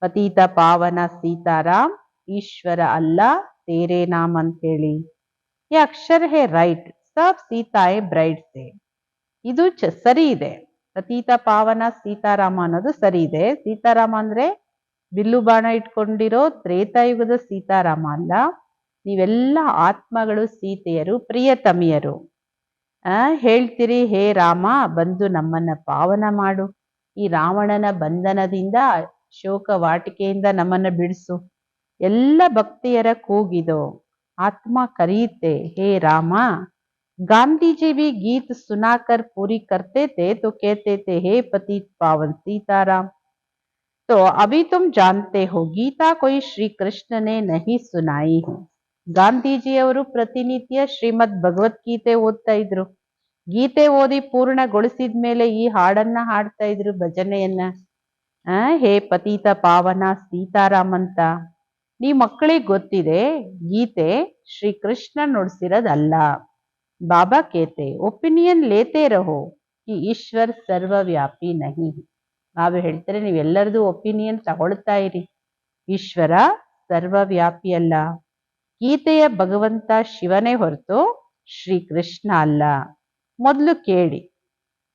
ಪತೀತ ಪಾವನ ಸೀತಾರಾಮ್ ಈಶ್ವರ ಅಲ್ಲ ತೇರೆ ನಾಮ್ ಅಂತ ಹೇಳಿ. ಈ ಅಕ್ಷರ ಹೇ ರೈಟ್ ಸಬ್ ಸೀತಾಯೇ ಬ್ರೈಡ್ ಸೇ. ಇದು ಸರಿ ಇದೆ. ಪತೀತ ಪಾವನ ಸೀತಾರಾಮ ಅನ್ನೋದು ಸರಿ ಇದೆ. ಸೀತಾರಾಮ ಅಂದ್ರೆ ಬಿಲ್ಲು ಬಾಣ ಇಟ್ಕೊಂಡಿರೋ ತ್ರೇತಾಯುಗದ ಸೀತಾರಾಮ ಅಲ್ಲ. ನೀವೆಲ್ಲ ಆತ್ಮಗಳು ಸೀತೆಯರು, ಪ್ರಿಯತಮಿಯರು. ಹೇಳ್ತೀರಿ ಹೇ ರಾಮ ಬಂದು ನಮ್ಮನ್ನ ಪಾವನ ಮಾಡು, ಈ ರಾವಣನ ಬಂಧನದಿಂದ ಶೋಕ ವಾಟಿಕೆಯಿಂದ ನಮ್ಮನ್ನ ಬಿಡಿಸು. ಎಲ್ಲ ಭಕ್ತಿಯರ ಕೂಗಿದೋ ಆತ್ಮ ಕರೀತೆ ಹೇ ರಾಮ. ಗಾಂಧಿ जी भी गीत सुनाकर पूरी करते थे तो कहते थे हे पतित पावन सीताराम. तो अभी तुम जानते हो गीता कोई श्री कृष्ण ने नहीं सुनाई है. ಗಾಂಧೀಜಿಯವರು ಪ್ರತಿನಿತ್ಯ ಶ್ರೀಮದ್ ಭಗವದ್ಗೀತೆ ಓದ್ತಾ ಇದ್ರು. ಗೀತೆ ಓದಿ ಪೂರ್ಣಗೊಳಿಸಿದ ಮೇಲೆ ಈ ಹಾಡನ್ನ ಹಾಡ್ತಾ ಇದ್ರು ಭಜನೆಯನ್ನ. ಹೇ ಪತೀತ ಪಾವನ ಸೀತಾರಾಮ್ ಅಂತ. ನೀ ಮಕ್ಕಳಿಗೆ ಗೊತ್ತಿದೆ ಗೀತೆ ಶ್ರೀಕೃಷ್ಣ ನುಡಿಸಿರೋದಲ್ಲ. ಬಾಬಾ ಕೇತೆ ಒಪಿನಿಯನ್ ಲೇತೆ ರಹೋ ಕಿ ಈಶ್ವರ್ ಸರ್ವವ್ಯಾಪಿ ನಹಿ. ನಾವು ಹೇಳ್ತಾರೆ ನೀವೆಲ್ಲರದು ಒಪಿನಿಯನ್ ತಗೊಳ್ತಾ ಇರಿ, ಈಶ್ವರ ಸರ್ವವ್ಯಾಪಿ ಅಲ್ಲ. ಗೀತೆಯ ಭಗವಂತ ಶಿವನೇ ಹೊರತು ಶ್ರೀಕೃಷ್ಣ ಅಲ್ಲ. ಮೊದಲು ಕೇಳಿ,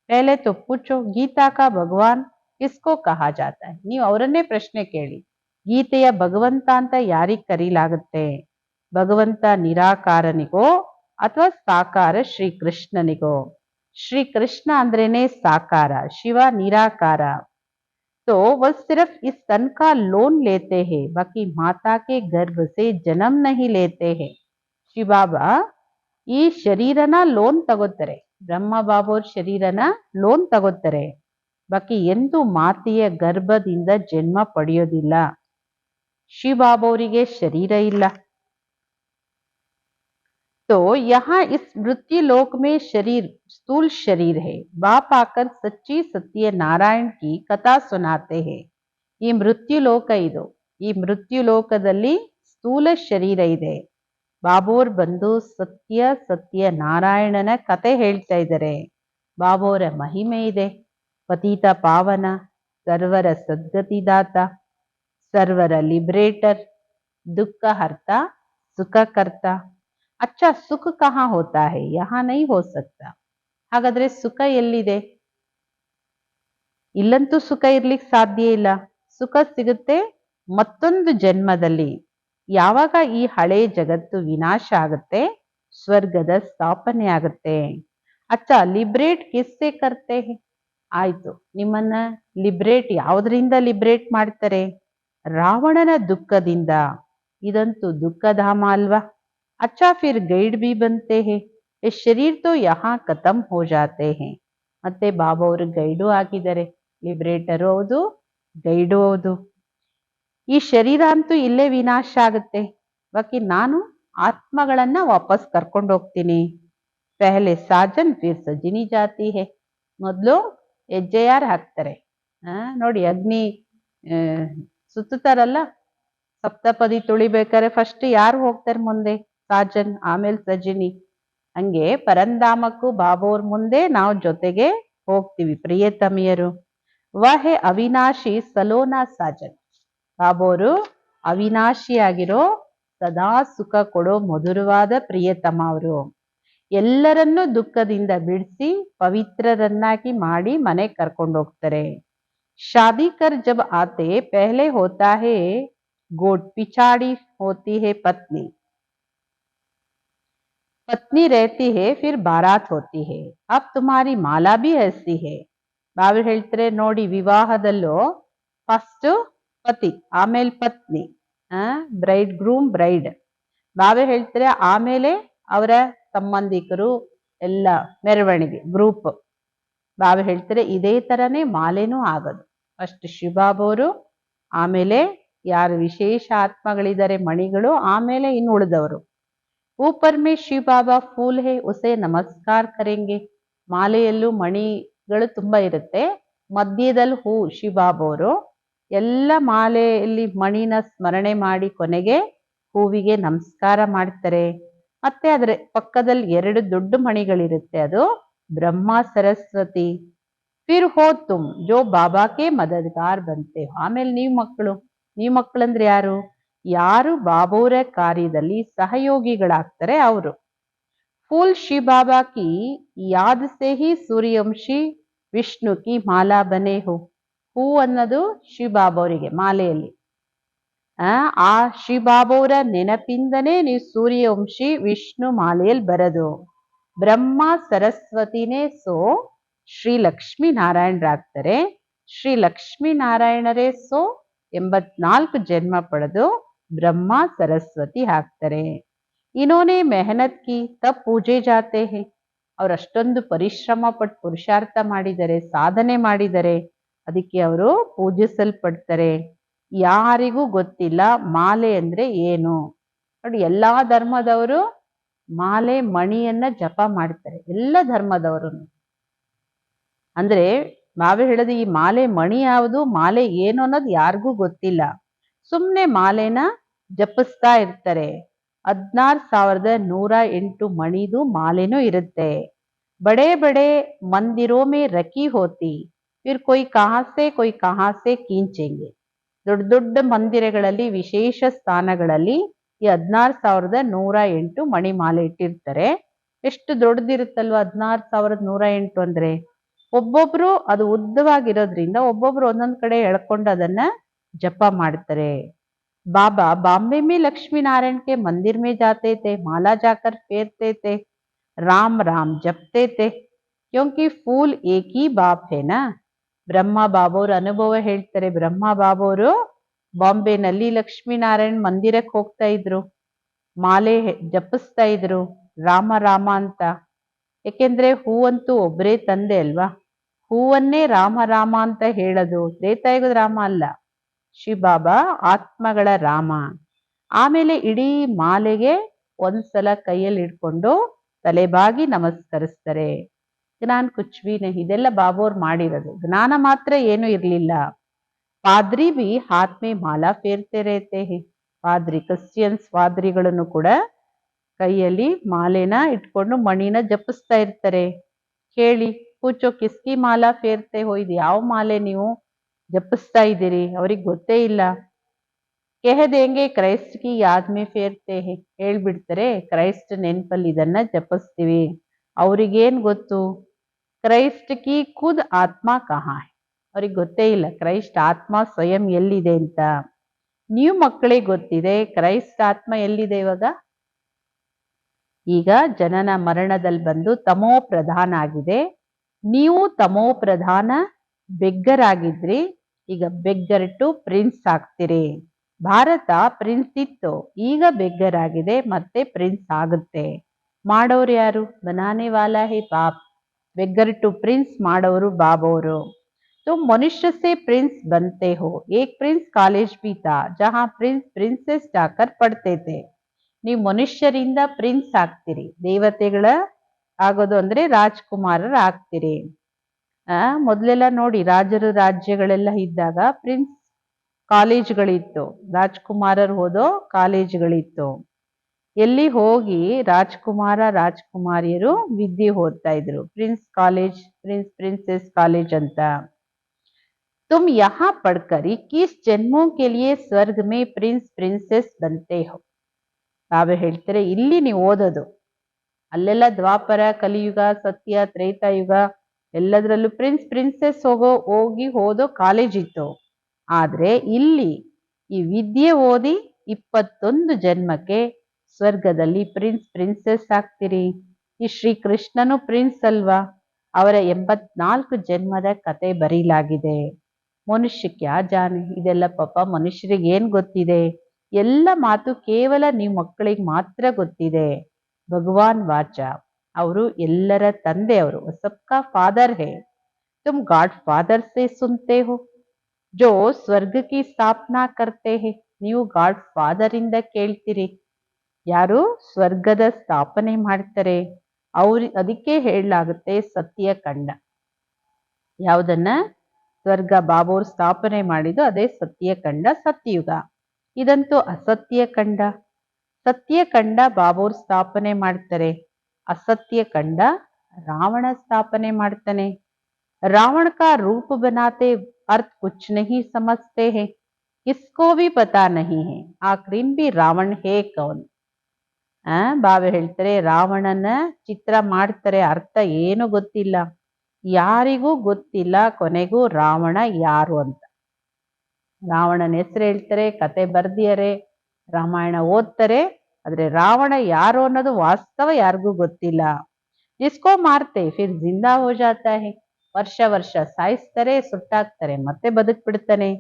ಪಹಲೆ ತೋ ಪೂಛೋ ಗೀತಾ ಕಾ ಭಗವಾನ್ ಕಿಸ್ಕೋ ಕಹಾ ಜಾತಾ ಹೈ. ನೀವು ಅವರನ್ನೇ ಪ್ರಶ್ನೆ ಕೇಳಿ, ಗೀತೆಯ ಭಗವಂತ ಅಂತ ಯಾರಿಗೆ ಕರೀಲಾಗುತ್ತೆ? ಭಗವಂತ ನಿರಾಕಾರನಿಗೋ ಅಥವಾ ಸಾಕಾರ ಶ್ರೀಕೃಷ್ಣನಿಗೋ? ಶ್ರೀಕೃಷ್ಣ ಅಂದ್ರೇನೆ ಸಾಕಾರ, ಶಿವ ನಿರಾಕಾರ. तो वह सिर्फ इस तन का लोन लेते हैं, बाकी माता के गर्भ से जन्म नहीं लेते हैं. ಶ್ರೀ ಬಾಬಾ ಈ ಶರೀರನ ಲೋನ್ ತಗೋತಾರೆ, ಬ್ರಹ್ಮ ಬಾಬೋರ್ ಶರೀರನ ಲೋನ್ ತಗೋತಾರೆ. ಬಾಕಿ ಎಂದು ಮಾತೆಯ ಗರ್ಭದಿಂದ ಜನ್ಮ ಪಡೆಯೋದಿಲ್ಲ. ಶಿವಬಾಬಾವರಿಗೆ ಶರೀರ ಇಲ್ಲ. तो यहाँ इस मृत्यु लोक में शरीर स्थूल शरीर है। बाप आकर सच्ची सत्य नारायण की कथा सुनाते हैं। ಈ ಮೃತ್ಯು ಲೋಕ ಇದು. ಈ ಮೃತ್ಯು ಲೋಕದಲ್ಲಿ ಸ್ಥೂಲ ಶರೀರ ಇದೆ. ಬಾಬೋರ್ ಬಂದು ಸತ್ಯ ನಾರಾಯಣನ ಕತೆ ಹೇಳ್ತಾ ಇದ್ದಾರೆ. ಬಾಬೋರ ಮಹಿಮೆ ಇದೆ. ಪತಿತ ಪಾವನ, ಸರ್ವರ ಸದ್ಗತಿದಾತ, ಸರ್ವರ ಲಿಬ್ರೇಟರ್, ದುಃಖ ಹರ್ತ, ಸುಖ ಕರ್ತ. अच्छा सुख कहाँ होता है? यहाँ नहीं हो सकता. ಹಾಗಾದ್ರೆ ಸುಖ ಎಲ್ಲಿದೆ? ಇಲ್ಲಂತೂ ಸುಖ ಇರ್ಲಿಕ್ಕೆ ಸಾಧ್ಯ ಇಲ್ಲ. ಸುಖ ಸಿಗುತ್ತೆ ಮತ್ತೊಂದು ಜನ್ಮದಲ್ಲಿ. ಯಾವಾಗ ಈ ಹಳೆ ಜಗತ್ತು ವಿನಾಶ ಆಗುತ್ತೆ, ಸ್ವರ್ಗದ ಸ್ಥಾಪನೆ ಆಗುತ್ತೆ. ಅಚ್ಚ ಲಿಬ್ರೇಟ್ ಕಿಸ್ಸೆ ಕರ್ತೆ ಹೇ? ಆಯ್ತು, ನಿಮ್ಮನ್ನ ಲಿಬ್ರೇಟ್ ಯಾವುದರಿಂದ ಲಿಬ್ರೇಟ್ ಮಾಡ್ತಾರೆ? ರಾವಣನ ದುಃಖದಿಂದ. ಇದಂತೂ ದುಃಖಧಾಮ ಅಲ್ವಾ? अच्छा फिर ಗೈಡ್ भी बनते हैं. ये शरीर तो यहाँ खत्म हो जाते हैं. ಮತ್ತೆ ಬಾಬಾ ಅವರು ಗೈಡು ಆಗಿದ್ದಾರೆ. ಲಿಬ್ರೇಟರು ಹೌದು, ಗೈಡು ಹೌದು. ಈ ಶರೀರ ಅಂತೂ ಇಲ್ಲೇ ವಿನಾಶ ಆಗುತ್ತೆ. ಬಾಕಿ ನಾನು ಆತ್ಮಗಳನ್ನ ವಾಪಸ್ ಕರ್ಕೊಂಡು ಹೋಗ್ತೀನಿ. ಪೆಹಲೆ ಸಾಜನ್ ಫಿರ್ ಸಜಿನಿ ಜಾತಿ ಹೇ. ಮೊದಲು ಹೆಜ್ಜೆ ಯಾರು ಹಾಕ್ತಾರೆ? ನೋಡಿ, ಅಗ್ನಿ ಸುತ್ತಾರಲ್ಲ, ಸಪ್ತಪದಿ ತುಳಿಬೇಕಾರೆ ಫಸ್ಟ್ ಯಾರು ಹೋಗ್ತಾರೆ ಮುಂದೆ? ಸಾಜನ್, ಆಮೇಲೆ ಸಜಿನಿ. ಹಂಗೆ ಪರಂಧಾಮಕ್ಕೂ ಬಾಬೋರ್ ಮುಂದೆ ನಾವು ಜೊತೆಗೆ ಹೋಗ್ತೀವಿ, ಪ್ರಿಯತಮಿಯರು. ವಹೆ ಅವಿನಾಶಿ ಸಲೋನಾ ಸಾಜನ್. ಬಾಬೋರು ಅವಿನಾಶಿಯಾಗಿರೋ ಸದಾ ಸುಖ ಕೊಡೋ ಮಧುರವಾದ ಪ್ರಿಯತಮ ಅವರು. ಎಲ್ಲರನ್ನೂ ದುಃಖದಿಂದ ಬಿಡಿಸಿ ಪವಿತ್ರರನ್ನಾಗಿ ಮಾಡಿ ಮನೆ ಕರ್ಕೊಂಡು ಹೋಗ್ತಾರೆ. ಶಾದಿ ಕರ್ ಜಬ್ ಆತೆ ಪೆಹಲೆ ಹೋತಾ ಹೇ ಗೋಟ್, ಪಿಚಾಡಿ ಹೋತಿ ಹೇ ಪತ್ನಿ. पत्नी रहती है फिर बारात होती है. अब तुम्हारी माला भी ऐसी है. ಬಾಬಾ ಹೇಳ್ತಾರೆ ನೋಡಿ, ವಿವಾಹದಲ್ಲೂ ಫಸ್ಟ್ ಪತಿ, ಆಮೇಲೆ ಪತ್ನಿ, ಬ್ರೈಡ್ ಗ್ರೂಮ್ ಬ್ರೈಡ್. ಬಾಬಾ ಹೇಳ್ತಾರೆ ಆಮೇಲೆ ಅವರ ಸಂಬಂಧಿಕರು ಎಲ್ಲ ಮೆರವಣಿಗೆ ಗ್ರೂಪ್. ಬಾಬಾ ಹೇಳ್ತಾರೆ ಇದೇ ತರನೇ ಮಾಲೆನೂ ಆಗೋದು. ಫಸ್ಟ್ ಶಿವಬಾಬವರು, ಆಮೇಲೆ ಯಾರು ವಿಶೇಷ ಆತ್ಮಗಳಿದ್ದಾರೆ ಮಣಿಗಳು, ಆಮೇಲೆ ಇನ್ನು ಉಳಿದವರು. ऊपर में शिव बाबा फूल है, उसे नमस्कार करेंगे. ಮಾಲೆಯಲ್ಲೂ ಮಣಿಗಳು ತುಂಬಾ ಇರುತ್ತೆ. ಮಧ್ಯದಲ್ಲಿ ಹೂ ಶಿವಬಾಬವರು. ಎಲ್ಲ ಮಾಲೆಯಲ್ಲಿ ಮಣಿನ ಸ್ಮರಣೆ ಮಾಡಿ ಕೊನೆಗೆ ಹೂವಿಗೆ ನಮಸ್ಕಾರ ಮಾಡ್ತಾರೆ. ಮತ್ತೆ ಅದರ ಪಕ್ಕದಲ್ಲಿ 2 ದೊಡ್ಡ ಮಣಿಗಳಿರುತ್ತೆ, ಅದು ಬ್ರಹ್ಮ ಸರಸ್ವತಿ. ಫಿರ್ ಹೋ ತುಮ್ ಜೋ ಬಾಬಾಕೆ ಮದದ್ಗಾರ್ ಬಂತೆ. ಆಮೇಲೆ ನೀವು ಮಕ್ಕಳಂದ್ರೆ ಯಾರು? ಯಾರು ಬಾಬೋರ ಕಾರ್ಯದಲ್ಲಿ ಸಹಯೋಗಿಗಳಾಗ್ತಾರೆ ಅವರು. ಫೂಲ್ ಶಿವ ಬಾಬಾ ಕಿ ಯಾದ್ ಸೆ ಹಿ ಸೂರ್ಯವಂಶಿ ವಿಷ್ಣು ಕಿ ಮಾಲಾ ಬನೆ ಹೋ. ಹೂ ಅನ್ನೋದು ಶಿವ ಬಾಬಾವರಿಗೆ ಮಾಲೆಯಲ್ಲಿ. ಆ ಶಿವ ಬಾಬಾವರ ನೆನಪಿಂದನೇ ನೀವು ಸೂರ್ಯವಂಶಿ ವಿಷ್ಣು ಮಾಲೆಯಲ್ಲಿ ಬರೋದು. ಬ್ರಹ್ಮ ಸರಸ್ವತಿನೇ ಸೋ ಶ್ರೀ ಲಕ್ಷ್ಮೀ ನಾರಾಯಣರಾಗ್ತಾರೆ. ಶ್ರೀ ಲಕ್ಷ್ಮೀ ನಾರಾಯಣರೇ ಸೋ 84 ಜನ್ಮ ಪಡೆದು ಬ್ರಹ್ಮ ಸರಸ್ವತಿ ಆಗ್ತಾರೆ. ಇನ್ಹೋನೆ ಮೆಹನತ್ ಕಿ ತಬ್ ಪೂಜೆ ಜಾತೆ ಹೇ. ಅವ್ರು ಅಷ್ಟೊಂದು ಪರಿಶ್ರಮ ಪಟ್ಟು ಪುರುಷಾರ್ಥ ಮಾಡಿದರೆ, ಸಾಧನೆ ಮಾಡಿದರೆ, ಅದಕ್ಕೆ ಅವರು ಪೂಜಿಸಲ್ಪಡ್ತಾರೆ. ಯಾರಿಗೂ ಗೊತ್ತಿಲ್ಲ ಮಾಲೆ ಅಂದ್ರೆ ಏನು. ನೋಡಿ, ಎಲ್ಲಾ ಧರ್ಮದವರು ಮಾಲೆ ಮಣಿಯನ್ನ ಜಪ ಮಾಡ್ತಾರೆ, ಎಲ್ಲ ಧರ್ಮದವರು. ಅಂದ್ರೆ ನಾವೇ ಹೇಳೋದು, ಈ ಮಾಲೆ ಮಣಿ ಯಾವುದು, ಮಾಲೆ ಏನು ಅನ್ನೋದು ಯಾರಿಗೂ ಗೊತ್ತಿಲ್ಲ. ಸುಮ್ನೆ ಮಾಲೆನ ಜಪಿಸ್ತಾ ಇರ್ತಾರೆ. 16,108 ಮಣಿದು ಮಾಲೆನೂ ಇರುತ್ತೆ. ಬಡೇ ಬಡೇ ಮಂದಿರೋ ಮೇ ರಕಿ ಹೋತಿ, ಫಿರ್ ಕೊಯ್ ಕಹಾಸೆ ಕೀಂಚೆಂಗೆ. ದೊಡ್ಡ ದೊಡ್ಡ ಮಂದಿರಗಳಲ್ಲಿ, ವಿಶೇಷ ಸ್ಥಾನಗಳಲ್ಲಿ ಈ 16,108 ಮಣಿ ಮಾಲೆ ಇಟ್ಟಿರ್ತಾರೆ. ಎಷ್ಟು ದೊಡ್ಡದಿರುತ್ತಲ್ವ 16,108 ಅಂದ್ರೆ. ಒಬ್ಬೊಬ್ರು ಅದು ಉದ್ದವಾಗಿರೋದ್ರಿಂದ ಒಬ್ಬೊಬ್ರು ಒಂದೊಂದ್ ಕಡೆ ಎಳ್ಕೊಂಡು ಅದನ್ನ ಜಪ ಮಾಡ್ತಾರೆ. बाबा बॉम्बे में लक्ष्मी नारायण के मंदिर में जाते थे, माला जाकर फेरते थे, राम राम जपते थे, क्योंकि फूल एक ही बाप है ना. ಬ್ರಹ್ಮ ಬಾಬೋರ್ ಅನುಭವ ಹೇಳ್ತಾರೆ. ಬ್ರಹ್ಮ ಬಾಬೋರು ಬಾಂಬೆನಲ್ಲಿ ಲಕ್ಷ್ಮೀನಾರಾಯಣ್ ಮಂದಿರಕ್ಕೆ ಹೋಗ್ತಾ ಇದ್ರು, ಮಾಲೆ ಜಪಿಸ್ತಾ ಇದ್ರು, ರಾಮ ರಾಮ ಅಂತ. ಯಾಕೆಂದ್ರೆ ಹೂವಂತೂ ಒಬ್ಬರೇ ತಂದೆ ಅಲ್ವಾ. ಹೂವನ್ನೇ ರಾಮ ರಾಮ ಅಂತ ಹೇಳೋದು ತ್ರೇತಾಯುಗದ ರಾಮ ಅಲ್ಲ, ಶಿವಬಾಬಾ ಆತ್ಮಗಳ ರಾಮ. ಆಮೇಲೆ ಇಡೀ ಮಾಲೆಗೆ ಒಂದ್ಸಲ ಕೈಯಲ್ಲಿ ಹಿಡ್ಕೊಂಡು ತಲೆಬಾಗಿ ನಮಸ್ಕರಿಸ್ತಾರೆ. ಜ್ಞಾನ ಕುಚ್ವಿ ನಹಿ, ಇದೆಲ್ಲ ಬಾಬೋರ್ ಮಾಡಿರೋದು. ಜ್ಞಾನ ಮಾತ್ರ ಏನು ಇರ್ಲಿಲ್ಲ. ಪಾದ್ರಿ ಬಿ ಹಾತ್ ಮೇ ಮಾಲಾ ಫೇರ್ತೆ ರೇತೆ ಹೇ. ಪಾದ್ರಿ ಕ್ರಿಶ್ಚಿಯನ್ಸ್ ಪಾದ್ರಿಗಳನ್ನು ಕೂಡ ಕೈಯಲ್ಲಿ ಮಾಲೆನ ಇಟ್ಕೊಂಡು ಮಣಿನ ಜಪಿಸ್ತಾ ಇರ್ತಾರೆ. ಕೇಳಿ, ಪೂಚೋ ಕಿಸ್ಕಿ ಮಾಲಾ ಫೇರ್ತೆ ಹೋ, ಇದು ಯಾವ ಮಾಲೆ ನೀವು ಜಪಿಸ್ತಾ ಇದ್ದೀರಿ? ಅವ್ರಿಗೆ ಗೊತ್ತೇ ಇಲ್ಲ. ಕೆಹದೇಂಗೆ ಕ್ರೈಸ್ಟ್ ಕಿ ಯಾದ್ ಮೇ ಫೇರ್ತೆ ಹೇ, ಹೇಳ್ಬಿಡ್ತಾರೆ ಕ್ರೈಸ್ಟ್ ನೆನ್ಪಲ್ಲಿ ಇದನ್ನ ಜಪಿಸ್ತೀವಿ. ಅವ್ರಿಗೇನ್ ಗೊತ್ತು? ಕ್ರೈಸ್ಟ್ ಕಿ ಖುದ್ ಆತ್ಮ ಕಹಾ ಹೈ, ಅವ್ರಿಗೆ ಗೊತ್ತೇ ಇಲ್ಲ ಕ್ರೈಸ್ಟ್ ಆತ್ಮ ಸ್ವಯಂ ಎಲ್ಲಿದೆ ಅಂತ. ನೀವು ಮಕ್ಕಳಿಗೆ ಗೊತ್ತಿದೆ ಕ್ರೈಸ್ಟ್ ಆತ್ಮ ಎಲ್ಲಿದೆ. ಇವಾಗ ಈಗ ಜನನ ಮರಣದಲ್ಲಿ ಬಂದು ತಮೋ ಪ್ರಧಾನ ಆಗಿದೆ. ನೀವು ತಮೋ ಪ್ರಧಾನ ಬೆಗ್ಗರ್ ಆಗಿದ್ರಿ, ಈಗ ಬೆಗ್ಗರ್ ಟು ಪ್ರಿನ್ಸ್ ಆಗ್ತೀರಿ. ಭಾರತ ಪ್ರಿನ್ಸ್ ಇತ್ತು, ಈಗ ಬೆಗ್ಗರ್ ಆಗಿದೆ, ಮತ್ತೆ ಪ್ರಿನ್ಸ್ ಆಗುತ್ತೆ. ಮಾಡೋರು ಯಾರು? ಬನಾನೆ ವಾಲಾ ಹೇ ಬಾಪ್. ಬೆಗ್ಗರ್ ಟು ಪ್ರಿನ್ಸ್ ಮಾಡೋರು ಬಾಬೋರು. तुम मनुष्य से प्रिंस बनते हो. एक प्रिंस कॉलेज भी था जहां प्रिंस प्रिंसेस जाकर पढ़ते थे. ನೀವು ಮನುಷ್ಯರಿಂದ ಪ್ರಿನ್ಸ್ ಆಗ್ತೀರಿ, ದೇವತೆಗಳ ಆಗೋದು ಅಂದ್ರೆ ರಾಜ್ಕುಮಾರರ ಆಗ್ತೀರಿ. ಮೊದಲೆಲ್ಲ ನೋಡಿ, ರಾಜರು ರಾಜ್ಯಗಳೆಲ್ಲ ಇದ್ದಾಗ ಪ್ರಿನ್ಸ್ ಕಾಲೇಜ್ಗಳಿತ್ತು, ರಾಜ್ಕುಮಾರರು ಓದೋ ಕಾಲೇಜ್ಗಳಿತ್ತು. ಎಲ್ಲಿ ಹೋಗಿ ರಾಜ್ಕುಮಾರ ರಾಜ್ಕುಮಾರಿಯರು ವಿದ್ಯೆ ಓದ್ತಾ ಇದ್ರು. Prince college, prince princess college ಅಂತ. तुम यहाँ पढ़कर 21 जन्मों के लिए स्वर्ग में प्रिंस प्रिंसेस बनते हो. ಬಾಬಾ ಹೇಳ್ತಾರೆ, ಇಲ್ಲಿ ನೀವು ಓದೋದು, ಅಲ್ಲೆಲ್ಲ ದ್ವಾಪರ, ಕಲಿಯುಗ, ಸತ್ಯ, ತ್ರೇತಾಯುಗ ಎಲ್ಲದರಲ್ಲೂ ಪ್ರಿನ್ಸ್ ಪ್ರಿನ್ಸೆಸ್ ಹೋಗಿ ಓದೋ ಕಾಲೇಜ್ ಇತ್ತು. ಆದ್ರೆ ಇಲ್ಲಿ ಈ ವಿದ್ಯೆ ಓದಿ 21 ಜನ್ಮಕ್ಕೆ ಸ್ವರ್ಗದಲ್ಲಿ ಪ್ರಿನ್ಸ್ ಪ್ರಿನ್ಸೆಸ್ ಆಗ್ತೀರಿ. ಈ ಶ್ರೀಕೃಷ್ಣನು ಪ್ರಿನ್ಸ್ ಅಲ್ವಾ? ಅವರ 84 ಜನ್ಮದ ಕತೆ ಬರೀಲಾಗಿದೆ. ಮನುಷ್ಯ ಕ್ಯಾ ಜಾನೆ, ಇದೆಲ್ಲ ಪಾಪ ಮನುಷ್ಯರಿಗೆ ಏನ್ ಗೊತ್ತಿದೆ? ಎಲ್ಲ ಮಾತು ಕೇವಲ ನೀವು ಮಕ್ಕಳಿಗೆ ಮಾತ್ರ ಗೊತ್ತಿದೆ. ಭಗವಾನ್ ವಾಚ, ಅವರು ಎಲ್ಲರ ತಂದೆ, ಅವರು ಸಬ್ಕಾ ಫಾದರ್ ಹೇ. ತುಮ್ ಗಾಡ್ ಫಾದರ್ ಸೇ ಸುನ್ತೆ ಹೋ ಜೋ ಸ್ವರ್ಗ ಕಿ ಸ್ಥಾಪನಾ ಕರ್ತೆ ಹೇ. ನೀವು ಗಾಡ್ ಫಾದರ್ ಇಂದ ಕೇಳ್ತೀರಿ, ಯಾರು ಸ್ವರ್ಗದ ಸ್ಥಾಪನೆ ಮಾಡ್ತಾರೆ. ಅದಕ್ಕೆ ಹೇಳಲಾಗುತ್ತೆ ಸತ್ಯ ಕಂಡ. ಯಾವುದನ್ನ ಸ್ವರ್ಗ ಬಾಬೋರ್ ಸ್ಥಾಪನೆ ಮಾಡಿದ್ದು ಅದೇ ಸತ್ಯ ಕಂಡ, ಸತ್ಯಯುಗ. ಇದಂತೂ ಅಸತ್ಯ ಕಂಡ. ಸತ್ಯ ಕಂಡ ಬಾಬೋರ್ ಸ್ಥಾಪನೆ ಮಾಡ್ತಾರೆ, ಅಸತ್ಯ ಕಂಡ ರಾವಣ ಸ್ಥಾಪನೆ ಮಾಡ್ತಾನೆ. ರಾವಣ ಕಾ ರೂಪ ಬನಾತೆ अर्थ कुछ नहीं समझते हैं, किसको भी पता नहीं है आखिर भी रावण है कौन. ಬಾಬಾ ಹೇಳ್ತಾರೆ, ರಾವಣನ ಚಿತ್ರ ಮಾಡ್ತಾರೆ, ಅರ್ಥ ಏನು ಗೊತ್ತಿಲ್ಲ, ಯಾರಿಗೂ ಗೊತ್ತಿಲ್ಲ ಕೊನೆಗೂ ರಾವಣ ಯಾರು ಅಂತ. ರಾವಣನ ಹೆಸರು ಹೇಳ್ತಾರೆ, ಕತೆ ಬರ್ದಿಯರೆ, ರಾಮಾಯಣ ಓದ್ತಾರೆ, ಆದ್ರೆ ರಾವಣ ಯಾರು ಅನ್ನೋದು ವಾಸ್ತವ ಯಾರಿಗೂ ಗೊತ್ತಿಲ್ಲ. ಜಿಸ್ಕೋ ಮಾರ್ತೆ ಫಿರ್ ಜಿಂದಾ ಹೋ ಜಾತಾ ಹೈ, ವರ್ಷ ವರ್ಷ ಸಾಯಿಸ್ತಾರೆ, ಸುಟ್ಟಾಕ್ತಾರೆ, ಮತ್ತೆ ಬದುಕ್ಬಿಡ್ತಾನೆ.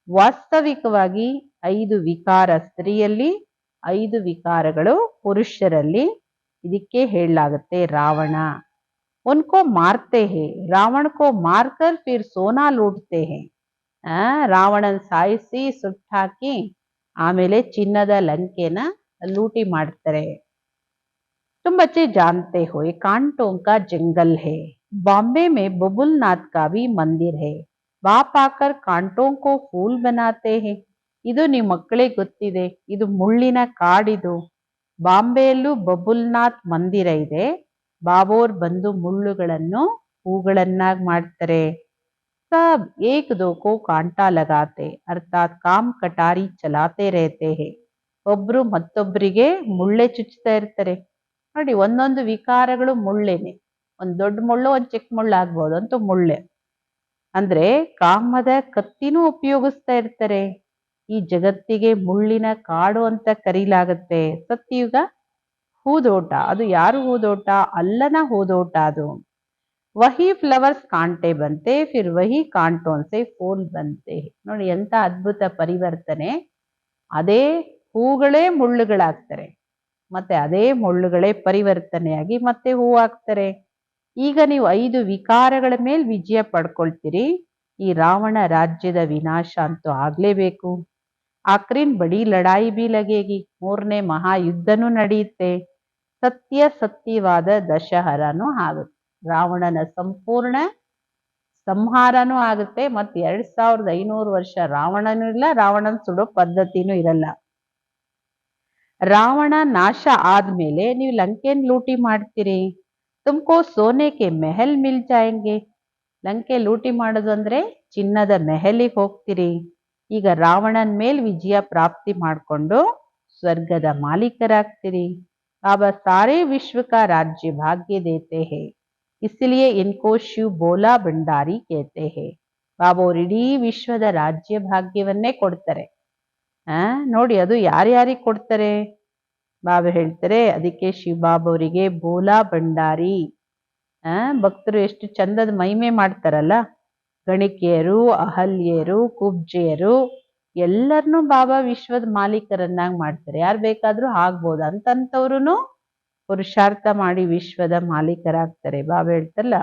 ವಾಸ್ತವಿಕವಾಗಿ 5 ವಿಕಾರ ಸ್ತ್ರೀಯಲ್ಲಿ, 5 ವಿಕಾರಗಳು ಪುರುಷರಲ್ಲಿ. ಇದಕ್ಕೆ ಹೇಳಲಾಗುತ್ತೆ ರಾವಣ. ಉನ್ಕೋ ಮಾರ್ತೆ ಹೇ, ರಾವಣ ಕೋ ಮಾರ್ಕರ್ ಫಿರ್ ಸೋನಾ ಲೂಟ್ತೆ ಹೇ. ರಾವಣನ್ ಸಾಯಿಸಿ ಸುಟ್ಟಾಕಿ ಆಮೇಲೆ ಚಿನ್ನದ ಲಂಕೆನ ಲೂಟಿ ಮಾಡ್ತಾರೆ. तुम बच्चे जानते हो ये कांटों का जंगल है. बॉम्बे में बबुलनाथ का भी मंदिर है. वहां पाकर कांटों को फूल बनाते हैं. ಇದು ನಿಮ್ಮ ಮಕ್ಕಳಿಗೆ ಗೊತ್ತಿದೆ, ಇದು ಮುಳ್ಳಿನ ಕಾಡಿದು. ಬಾಂಬೆಯಲ್ಲೂ ಬಬುಲ್ನಾಥ್ ಮಂದಿರ ಇದೆ. ಬಾಬೋರ್ ಬಂದು ಮುಳ್ಳುಗಳನ್ನು ಹೂಗಳನ್ನಾಗಿ ಮಾಡ್ತಾರೆ. ಸಬ್ ಏಕ್ ದೋ ಕೋ ಕಾಂಟಾ ಲಗಾತೆ ಅರ್ಥಾತ್ ಕಾಮ್ ಕಟಾರಿ ಚಲಾತೆ ರೇತೆ ಹೇ. ಒಬ್ರು ಮತ್ತೊಬ್ಬರಿಗೆ ಮುಳ್ಳೆ ಚುಚ್ಚುತ್ತಾ ಇರ್ತಾರೆ. ನೋಡಿ, ಒಂದೊಂದು ವಿಕಾರಗಳು ಮುಳ್ಳೆನೆ. ಒಂದ್ ದೊಡ್ಡ ಮುಳ್ಳು, ಒಂದ್ ಚಿಕ್ಕ ಮುಳ್ಳು ಆಗ್ಬೋದು, ಅಂತೂ ಮುಳ್ಳೆ. ಅಂದ್ರೆ ಕಾಮದ ಕತ್ತಿನೂ ಉಪಯೋಗಿಸ್ತಾ ಇರ್ತಾರೆ. ಈ ಜಗತ್ತಿಗೆ ಮುಳ್ಳಿನ ಕಾಡು ಅಂತ ಕರೀಲಾಗತ್ತೆ. ಸತ್ಯಯುಗ ಹೂದೋಟ, ಅದು ಯಾರು ಹೂದೋಟ? ಅಲ್ಲನ ಹೂದೋಟ ಅದು. ವಹಿ ಫ್ಲವರ್ಸ್ ಕಾಂಟೆ ಬಂತೆ ಫಿರ್ ವಹಿ ಕಾಂಟೋನ್ ಸೆ ಫೂಲ್ ಬಂತೆ. ನೋಡಿ ಎಂತ ಅದ್ಭುತ ಪರಿವರ್ತನೆ. ಅದೇ ಹೂಗಳೇ ಮುಳ್ಳುಗಳಾಗ್ತಾರೆ, ಮತ್ತೆ ಅದೇ ಮುಳ್ಳುಗಳೇ ಪರಿವರ್ತನೆಯಾಗಿ ಮತ್ತೆ ಹೂ ಹಾಕ್ತಾರೆ. ಈಗ ನೀವು 5 ವಿಕಾರಗಳ ಮೇಲೆ ವಿಜಯ ಪಡ್ಕೊಳ್ತೀರಿ. ಈ ರಾವಣ ರಾಜ್ಯದ ವಿನಾಶ ಅಂತೂ ಆಗ್ಲೇಬೇಕು. ಆಕ್ರಿನ್ ಬಡಿ ಲಡಾಯಿ ಬಿ ಲಗೇಗಿ, ಮೂರನೇ ಮಹಾಯುದ್ಧನೂ ನಡೆಯುತ್ತೆ. ಸತ್ಯವಾದ ದಶಹರನೂ ಆಗುತ್ತೆ. ರಾವಣನ ಸಂಪೂರ್ಣ ಸಂಹಾರನೂ ಆಗುತ್ತೆ. ಮತ್ತೆ 2500 ವರ್ಷ ರಾವಣನೂ ಇಲ್ಲ, ರಾವಣನ ಸುಡೋ ಪದ್ಧತಿನೂ ಇರಲ್ಲ. ರಾವಣ ನಾಶ ಆದ್ಮೇಲೆ ನೀವು ಲಂಕೆನ್ ಲೂಟಿ ಮಾಡ್ತೀರಿ. ತುಮ್ಕೋ ಸೋನೆಗೆ ಮೆಹಲ್ ಮಿಲ್ ಜಾಯಂಗೆ. ಲಂಕೆ ಲೂಟಿ ಮಾಡೋದು ಅಂದ್ರೆ ಚಿನ್ನದ ಮೆಹಲಿಗೆ ಹೋಗ್ತೀರಿ. ಈಗ ರಾವಣನ್ ಮೇಲ್ ವಿಜಯ ಪ್ರಾಪ್ತಿ ಮಾಡ್ಕೊಂಡು ಸ್ವರ್ಗದ ಮಾಲೀಕರಾಗ್ತೀರಿ. ಬಾಬಾ ಸಾರೇ ವಿಶ್ವ ಕಾ ರಾಜ್ಯ ಭಾಗ್ಯ ದೇತೆ ಹೇ, ಇಸ್ಲಿಯೇ ಇನ್ಕೋ ಶಿವ್ ಬೋಲಾ ಭಂಡಾರಿ ಕೇತೆ ಹೇ. ಬಾಬಾ ಅವ್ರು ಇಡೀ ವಿಶ್ವದ ರಾಜ್ಯ ಭಾಗ್ಯವನ್ನೇ ಕೊಡ್ತಾರೆ. ನೋಡಿ, ಅದು ಯಾರ್ಯಾರಿಗೆ ಕೊಡ್ತಾರೆ? ಬಾಬಾ ಹೇಳ್ತಾರೆ, ಅದಕ್ಕೆ ಶಿವಬಾಬಾ ಅವರಿಗೆ ಬೋಲಾ ಭಂಡಾರಿ. ಭಕ್ತರು ಎಷ್ಟು ಚಂದದ ಮಹಿಮೆ ಮಾಡ್ತಾರಲ್ಲ. ಗಣಿಕೆಯರು, ಅಹಲ್ಯರು, ಕುಬ್ಜೆಯರು ಎಲ್ಲರನ್ನೂ ಬಾಬಾ ವಿಶ್ವದ ಮಾಲೀಕರನ್ನಾಗಿ ಮಾಡ್ತಾರೆ. ಯಾರು ಬೇಕಾದ್ರೂ ಆಗ್ಬೋದು. ಅಂತಂತವ್ರು ಪುರುಷಾರ್ಥ ಮಾಡಿ ವಿಶ್ವದ ಮಾಲೀಕರಾಗ್ತಾರೆ. ಬಾಬಾ ಹೇಳ್ತಾರಲ್ಲ,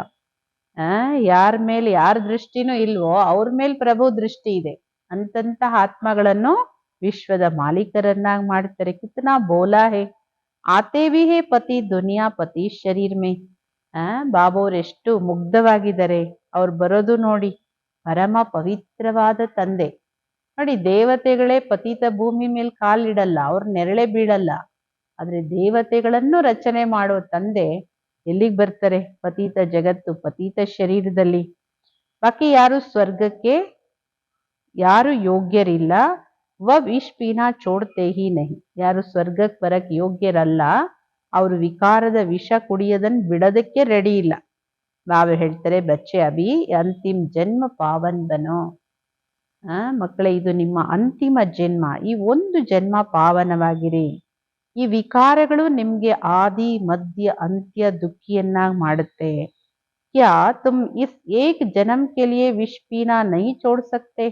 ಯಾರ ಮೇಲೆ ಯಾರ ದೃಷ್ಟಿನೂ ಇಲ್ವೋ ಅವ್ರ ಮೇಲೆ ಪ್ರಭು ದೃಷ್ಟಿ ಇದೆ. ಅಂತಂತ ಆತ್ಮಗಳನ್ನು ವಿಶ್ವದ ಮಾಲೀಕರನ್ನಾಗಿ ಮಾಡ್ತಾರೆ. ಕಿತ್ನಾ ಬೋಲಾ ಹೇ, ಆತೆ ಭಿ ಹೇ ಪತಿ ದುನಿಯಾ ಪತಿ ಶರೀರ್ ಮೇ. ಬಾಬಾ ಅವ್ರು ಎಷ್ಟು ಮುಗ್ಧವಾಗಿದ್ದಾರೆ. ಅವ್ರು ಬರೋದು ನೋಡಿ, ಪರಮ ಪವಿತ್ರವಾದ ತಂದೆ. ನೋಡಿ, ದೇವತೆಗಳೇ ಪತಿತ ಭೂಮಿ ಮೇಲೆ ಕಾಲಿಡಲ್ಲ, ಅವ್ರ ನೆರಳೆ ಬೀಳಲ್ಲ. ಆದ್ರೆ ದೇವತೆಗಳನ್ನು ರಚನೆ ಮಾಡೋ ತಂದೆ ಎಲ್ಲಿಗೆ ಬರ್ತಾರೆ? ಪತಿತ ಜಗತ್ತು, ಪತಿತ ಶರೀರದಲ್ಲಿ. ಬಾಕಿ ಯಾರು ಸ್ವರ್ಗಕ್ಕೆ ಯಾರು ಯೋಗ್ಯರಿಲ್ಲ. ವಿಷ್ ಪೀನಾ ಚೋಡ್ತೆ ಹಿ ನಹಿ. ಯಾರು ಸ್ವರ್ಗಕ್ಕೆ ಬರಕ್ ಯೋಗ್ಯರಲ್ಲ, ಅವರು ವಿಕಾರದ ವಿಷ ಕುಡಿಯೋದನ್ನ ಬಿಡೋದಕ್ಕೆ ರೆಡಿ ಇಲ್ಲ. ಬಾಬಾ ಹೇಳ್ತಾರೆ, ಬಚ್ಚೆ ಅಭಿ ಅಂತಿಮ ಜನ್ಮ ಪಾವನ್ ಬನೋ. ಮಕ್ಕಳೇ, ಇದು ನಿಮ್ಮ ಅಂತಿಮ ಜನ್ಮ. ಈ ಒಂದು ಜನ್ಮ ಪಾವನವಾಗಿರಿ. ಈ ವಿಕಾರಗಳು ನಿಮ್ಗೆ ಆದಿ ಮಧ್ಯ ಅಂತ್ಯ ದುಃಖಿಯನ್ನಾಗಿ ಮಾಡುತ್ತೆ. ಕ್ಯಾ ತುಮ್ ಇಸ್ ಏಕ್ ಜನ್ಮ ಕೆ ಲಿಯೇ ವಿಷ್ ಪೀನಾ ನಹಿ ಚೋಡ್ ಸಕ್ತೆ?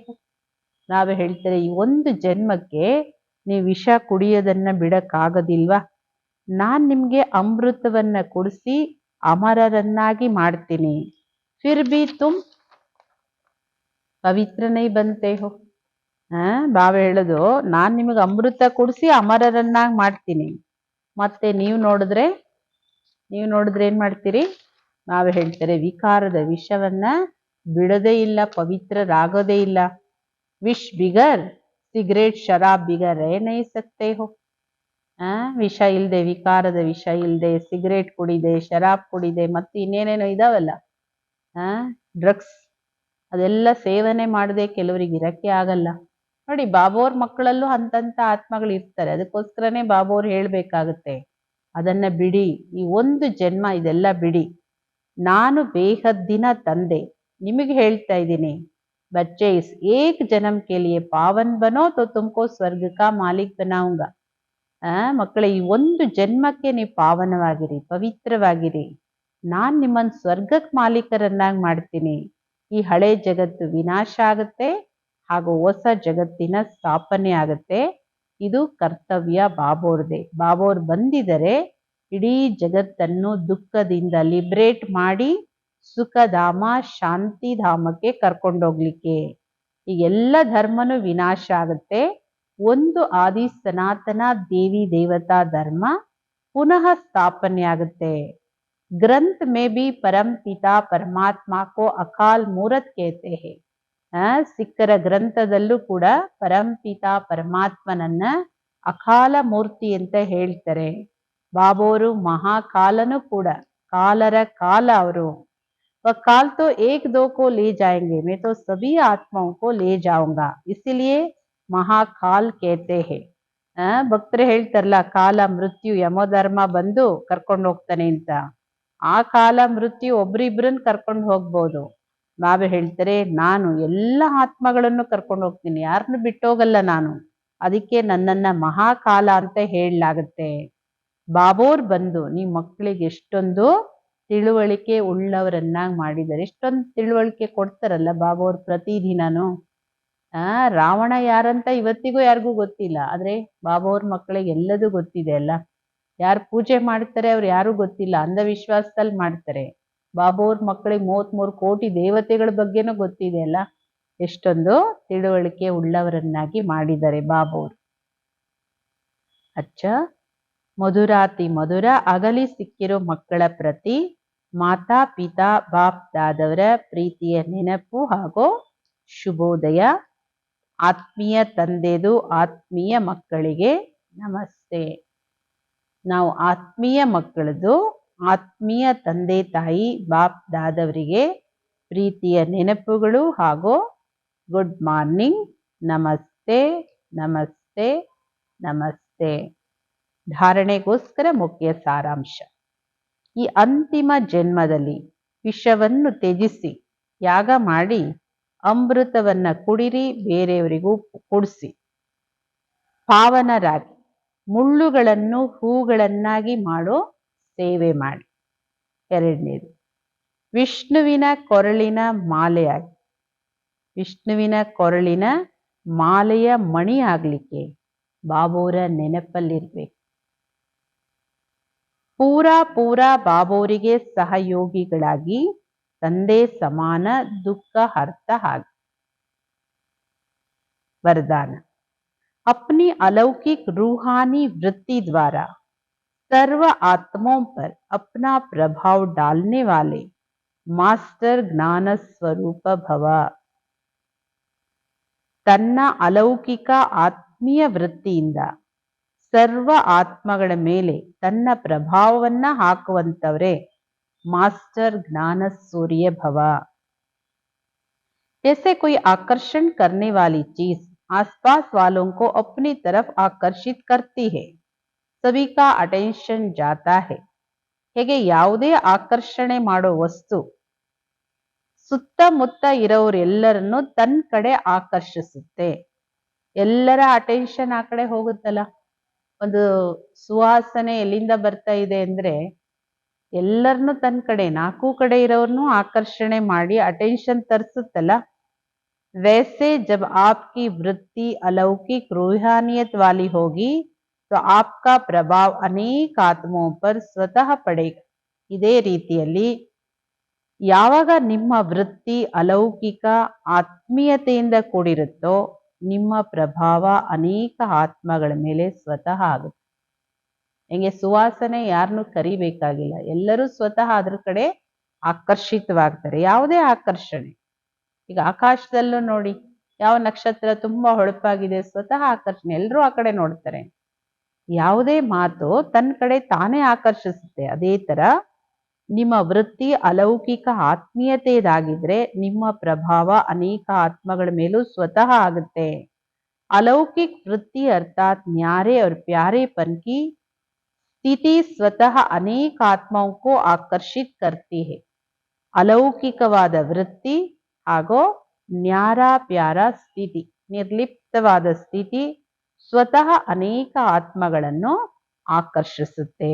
ಬಾಬಾ ಹೇಳ್ತಾರೆ, ಈ ಒಂದು ಜನ್ಮಕ್ಕೆ ನೀವು ವಿಷ ಕುಡಿಯೋದನ್ನ ಬಿಡಕ್ಕಾಗೋದಿಲ್ವಾ? ನಾನ್ ನಿಮ್ಗೆ ಅಮೃತವನ್ನ ಕುಡಿಸಿ ಅಮರರನ್ನಾಗಿ ಮಾಡ್ತೀನಿ. ಫಿರ್ ಬಿ ತುಮ್ ಪವಿತ್ರ ನೈ ಬಂತೆ ಹೋ. ಬಾಬಾ ಹೇಳೋದು, ನಾನ್ ನಿಮಗೆ ಅಮೃತ ಕುಡಿಸಿ ಅಮರರನ್ನಾಗಿ ಮಾಡ್ತೀನಿ. ಮತ್ತೆ ನೀವು ನೋಡಿದ್ರೆ ಏನ್ ಮಾಡ್ತೀರಿ? ಬಾಬಾ ಹೇಳ್ತಾರೆ, ವಿಕಾರದ ವಿಷವನ್ನ ಬಿಡೋದೇ ಇಲ್ಲ, ಪವಿತ್ರರಾಗೋದೇ ಇಲ್ಲ. ವಿಷ್ ಬಿಗರ್ ಸಿಗರೇಟ್ ಶರಾಬ್ ಬಿಗರ್ ರೇ ನೈ ಸಕ್ತೆ ಹೋ. ವಿಷ ಇಲ್ದೆ, ವಿಕಾರದ ವಿಷ ಇಲ್ದೆ, ಸಿಗರೇಟ್ ಕುಡಿದೆ, ಶರಾಬ್ ಕುಡಿದೆ, ಮತ್ತೆ ಇನ್ನೇನೇನೋ ಇದಾವಲ್ಲ, ಡ್ರಗ್ಸ್, ಅದೆಲ್ಲ ಸೇವನೆ ಮಾಡದೆ ಕೆಲವರಿಗೆ ಇರಕ್ಕೆ ಆಗಲ್ಲ. ನೋಡಿ, ಬಾಬೋರ್ ಮಕ್ಕಳಲ್ಲೂ ಅಂತಂತ ಆತ್ಮಗಳು ಇರ್ತಾರೆ. ಅದಕ್ಕೋಸ್ಕರನೇ ಬಾಬೋರ್ ಹೇಳ್ಬೇಕಾಗತ್ತೆ, ಅದನ್ನ ಬಿಡಿ. ಈ ಒಂದು ಜನ್ಮ ಇದೆಲ್ಲ ಬಿಡಿ. ನಾನು ಬೇಹದ್ದಿನ ತಂದೆ ನಿಮಗೆ ಹೇಳ್ತಾ ಇದ್ದೀನಿ, ಬಚ್ಚೆ ಇಸ್ ಏಕ್ ಜನ್ಮ ಕೆ ಲಿಯೇ ಪಾವನ್ ಬನೋ ತೋ ತುಮ್ಕೋ ಸ್ವರ್ಗ ಕಾ ಮಾಲೀಕ್ ಬನಾऊंगा. ಮಕ್ಕಳೇ, ಈ ಒಂದು ಜನ್ಮಕ್ಕೆ ನೀವು ಪಾವನವಾಗಿರಿ, ಪವಿತ್ರವಾಗಿರಿ. ನಾನ್ ನಿಮ್ಮನ್ನ ಸ್ವರ್ಗಕ್ಕೆ ಮಾಲೀಕರನ್ನಾಗಿ ಮಾಡ್ತೀನಿ. ಈ ಹಳೆ ಜಗತ್ತು ವಿನಾಶ ಆಗುತ್ತೆ, ಹಾಗೂ ಹೊಸ ಜಗತ್ತಿನ ಸ್ಥಾಪನೆ ಆಗುತ್ತೆ. ಇದು ಕರ್ತವ್ಯ ಬಾಬೋರ್ದೆ. ಬಾಬೋರ್ ಬಂದಿದರೆ ಇಡೀ ಜಗತ್ತನ್ನು ದುಃಖದಿಂದ ಲಿಬ್ರೇಟ್ ಮಾಡಿ ಸುಖಧಾಮ, ಶಾಂತಿಧಾಮಕ್ಕೆ ಕರ್ಕೊಂಡೋಗ್ಲಿಕ್ಕೆ. ಈ ಎಲ್ಲ ಧರ್ಮನೂ ವಿನಾಶ ಆಗುತ್ತೆ. ಒಂದು ಆದಿ ಸನಾತನ ದೇವಿ ದೇವತಾ ಧರ್ಮ ಪುನಃ ಸ್ಥಾಪನೆ ಆಗುತ್ತೆ. ಗ್ರಂಥ ಮೇ ಬಿ ಪರಂ ಪಿತಾ ಪರಮಾತ್ಮ ಕೋ ಅಕಾಲ್ ಮೂರತ್ ಕೇತೆ ಹೇ. ಸಿಖ್ಖರ ಗ್ರಂಥದಲ್ಲೂ ಕೂಡ ಪರಂಪಿತಾ ಪರಮಾತ್ಮನನ್ನ ಅಕಾಲ ಮೂರ್ತಿ ಅಂತ ಹೇಳ್ತಾರೆ. ಬಾಬೋರು ಮಹಾಕಾಲನೂ ಕೂಡ, ಕಾಲರ ಕಾಲ ಅವರು. ಕಾಲ್ ತೋ ಏಕ್ ದೋ ಕೋ ಲೇ ಜಾಯಂಗೆ, ಮೇ ತೋ ಸಭಿ ಆತ್ಮಾओं को ले जाऊंगा, इसलिए ಮಹಾಕಾಲ್ ಕೇತೆ ಹೇ. ಭಕ್ತರು ಹೇಳ್ತಾರಲ್ಲ, ಕಾಲ ಮೃತ್ಯು ಯಮಧರ್ಮ ಬಂದು ಕರ್ಕೊಂಡು ಹೋಗ್ತಾನೆ ಅಂತ. ಆ ಕಾಲ ಮೃತ್ಯು ಒಬ್ರಿಬ್ರನ್ನ ಕರ್ಕೊಂಡು ಹೋಗ್ಬೋದು. ಬಾಬಾ ಹೇಳ್ತಾರೆ, ನಾನು ಎಲ್ಲ ಆತ್ಮಗಳನ್ನು ಕರ್ಕೊಂಡು ಹೋಗ್ತೀನಿ, ಯಾರನ್ನು ಬಿಟ್ಟೋಗಲ್ಲ ನಾನು. ಅದಕ್ಕೆ ನನ್ನನ್ನ ಮಹಾಕಾಲ ಅಂತ ಹೇಳಲಾಗುತ್ತೆ. ಬಾಬೋರ್ ಬಂದು ನಿಮ್ಮ ಮಕ್ಕಳಿಗೆ ಎಷ್ಟೊಂದು ತಿಳುವಳಿಕೆ ಉಳ್ಳವರನ್ನಾಗಿ ಮಾಡಿದ್ದಾರೆ. ಎಷ್ಟೊಂದು ತಿಳುವಳಿಕೆ ಕೊಡ್ತಾರಲ್ಲ ಬಾಬೋರ್ ಪ್ರತಿದಿನನೂ. ರಾವಣ ಯಾರಂತ ಇವತ್ತಿಗೂ ಯಾರಿಗೂ ಗೊತ್ತಿಲ್ಲ, ಆದ್ರೆ ಬಾಬೋರ್ ಮಕ್ಕಳಿಗೆ ಎಲ್ಲದೂ ಗೊತ್ತಿದೆ ಅಲ್ಲ. ಯಾರು ಪೂಜೆ ಮಾಡ್ತಾರೆ ಅವ್ರು ಯಾರು ಗೊತ್ತಿಲ್ಲ, ಅಂಧವಿಶ್ವಾಸದಲ್ಲಿ ಮಾಡ್ತಾರೆ. ಬಾಬು ಅವ್ರ ಮಕ್ಕಳಿಗೆ 33 ಕೋಟಿ ದೇವತೆಗಳ ಬಗ್ಗೆನೂ ಗೊತ್ತಿದೆ ಅಲ್ಲ, ಎಷ್ಟೊಂದು ತಿಳುವಳಿಕೆ ಉಳ್ಳವರನ್ನಾಗಿ ಮಾಡಿದ್ದಾರೆ ಬಾಬು ಅವರು. ಅಚ್ಚ, ಮಧುರಾತಿ ಮಧುರ ಅಗಲಿ ಸಿಕ್ಕಿರೋ ಮಕ್ಕಳ ಪ್ರತಿ ಮಾತಾ ಪಿತಾ ಬಾಪ್ ದಾದವರ ಪ್ರೀತಿಯ ನೆನಪು ಹಾಗೂ ಶುಭೋದಯ. ಆತ್ಮೀಯ ತಂದೆದು ಆತ್ಮೀಯ ಮಕ್ಕಳಿಗೆ ನಮಸ್ತೆ. ನಾವು ಆತ್ಮೀಯ ಮಕ್ಕಳದು ಆತ್ಮೀಯ ತಂದೆ ತಾಯಿ ಬಾಪ್ ದಾದವರಿಗೆ ಪ್ರೀತಿಯ ನೆನಪುಗಳು ಹಾಗೂ ಗುಡ್ ಮಾರ್ನಿಂಗ್, ನಮಸ್ತೆ ನಮಸ್ತೆ ನಮಸ್ತೆ. ಧಾರಣೆಗೋಸ್ಕರ ಮುಖ್ಯ ಸಾರಾಂಶ. ಈ ಅಂತಿಮ ಜನ್ಮದಲ್ಲಿ ವಿಷವನ್ನು ತ್ಯಜಿಸಿ ಯಾಗ ಮಾಡಿ ಅಮೃತವನ್ನ ಕುಡಿರಿ, ಬೇರೆಯವರಿಗೂ ಕುಡಿಸಿ. ಪಾವನರಾಗಿ ಮುಳ್ಳುಗಳನ್ನು ಹೂಗಳನ್ನಾಗಿ ಮಾಡೋ ಸೇವೆ ಮಾಡಿ. ಎರಡನೇದು, ವಿಷ್ಣುವಿನ ಕೊರಳಿನ ಮಾಲೆಯಾಗಿ, ವಿಷ್ಣುವಿನ ಕೊರಳಿನ ಮಾಲೆಯ ಮಣಿ ಆಗ್ಲಿಕ್ಕೆ ಬಾಬೋರ ನೆನಪಲ್ಲಿರ್ಬೇಕು. ಪೂರಾ ಬಾಬೋರಿಗೆ ಸಹಯೋಗಿಗಳಾಗಿ ತಂದೆ ಸಮಾನ ದುಃಖ ಹರ್ತ ಆಗಿ. वरदान, अपनी अलौकिक रूहानी वृत्ति द्वारा सर्व आत्माओं पर अपना प्रभाव डालने वाले मास्टर ज्ञान स्वरूप भव. ತನ್ನ ಅಲೌಕಿಕ ಆತ್ಮೀಯ ವೃತ್ತಿಯಿಂದ ಸರ್ವ ಆತ್ಮಗಳ ಮೇಲೆ ತನ್ನ ಪ್ರಭಾವವನ್ನ ಹಾಕುವಂತವರೇ ಮಾಸ್ಟರ್ ಜ್ಞಾನ सूर्य भव. जैसे कोई आकर्षण करने वाली चीज आसपास वालों को अपनी तरफ आकर्षित करती है, सभी का अटेंशन जाता है. ಹೇಗೆ ಯಾವುದೇ ಆಕರ್ಷಣೆ ಮಾಡೋ ವಸ್ತು ಸುತ್ತಮುತ್ತ ಇರೋರೆಲ್ಲರನ್ನು ತನ್ನ ಕಡೆ ಆಕರ್ಷಿಸುತ್ತೆ, ಎಲ್ಲರ ಅಟೆನ್ಷನ್ ಆ ಕಡೆ ಹೋಗುತ್ತಲ್ಲ. ಒಂದು ಸುವಾಸನೆ ಎಲ್ಲಿಂದ ಬರ್ತಾ ಇದೆ ಅಂದ್ರೆ ಎಲ್ಲರನ್ನು ತನ್ನ ಕಡೆ, ನಾಲ್ಕು ಕಡೆ ಇರೋರ್ನು ಆಕರ್ಷಣೆ ಮಾಡಿ ಅಟೆನ್ಷನ್ ತರಿಸುತ್ತಲ್ಲ. वैसे जब आपकी वृत्ति अलौकिक रूहानियत वाली होगी तो आपका प्रभाव अनेक आत्माओं पर स्वतः पड़ेगा. ಇದೇ ರೀತಿಯಲ್ಲಿ ಯಾವಾಗ ನಿಮ್ಮ ವೃತ್ತಿ ಅಲೌಕಿಕ ಆತ್ಮೀಯತೆಯಿಂದ ಕೂಡಿರುತ್ತೋ ನಿಮ್ಮ ಪ್ರಭಾವ ಅನೇಕ ಆತ್ಮಗಳ ಮೇಲೆ ಸ್ವತಃ ಆಗುತ್ತೆ. ಹೆಂಗೆ ಸುವಾಸನೆ ಯಾರನ್ನು ಕರಿಬೇಕಾಗಿಲ್ಲ, ಎಲ್ಲರೂ ಸ್ವತಃ ಅದ್ರ ಕಡೆ ಆಕರ್ಷಿತವಾಗ್ತಾರೆ. ಯಾವುದೇ ಆಕರ್ಷಣೆ, ಈಗ ಆಕಾಶದಲ್ಲೂ ನೋಡಿ, ಯಾವ ನಕ್ಷತ್ರ ತುಂಬಾ ಹೊಳಪಾಗಿದೆ, ಸ್ವತಃ ಆಕರ್ಷಣೆ, ಎಲ್ಲರೂ ಆ ಕಡೆ ನೋಡ್ತಾರೆ. ಯಾವುದೇ ಮಾತು ತನ್ನ ಕಡೆ ತಾನೇ ಆಕರ್ಷಿಸುತ್ತೆ. ಅದೇ ತರ ನಿಮ್ಮ ವೃತ್ತಿ ಅಲೌಕಿಕ ಆತ್ಮೀಯತೆಯದಾಗಿದ್ರೆ ನಿಮ್ಮ ಪ್ರಭಾವ ಅನೇಕ ಆತ್ಮಗಳ ಮೇಲೂ ಸ್ವತಃ ಆಗುತ್ತೆ. अलौकिक वृत्ति अर्थात न्यारे और प्यारेपन की स्थिति स्वतः अनेक आत्माओं को आकर्षित करती है. अलौकिकवाद वृत्ति ಹಾಗೂ ನ್ಯಾರ ಪ್ಯಾರ ಸ್ಥಿತಿ, ನಿರ್ಲಿಪ್ತವಾದ ಸ್ಥಿತಿ ಸ್ವತಃ ಅನೇಕ ಆತ್ಮಗಳನ್ನು ಆಕರ್ಷಿಸುತ್ತೆ.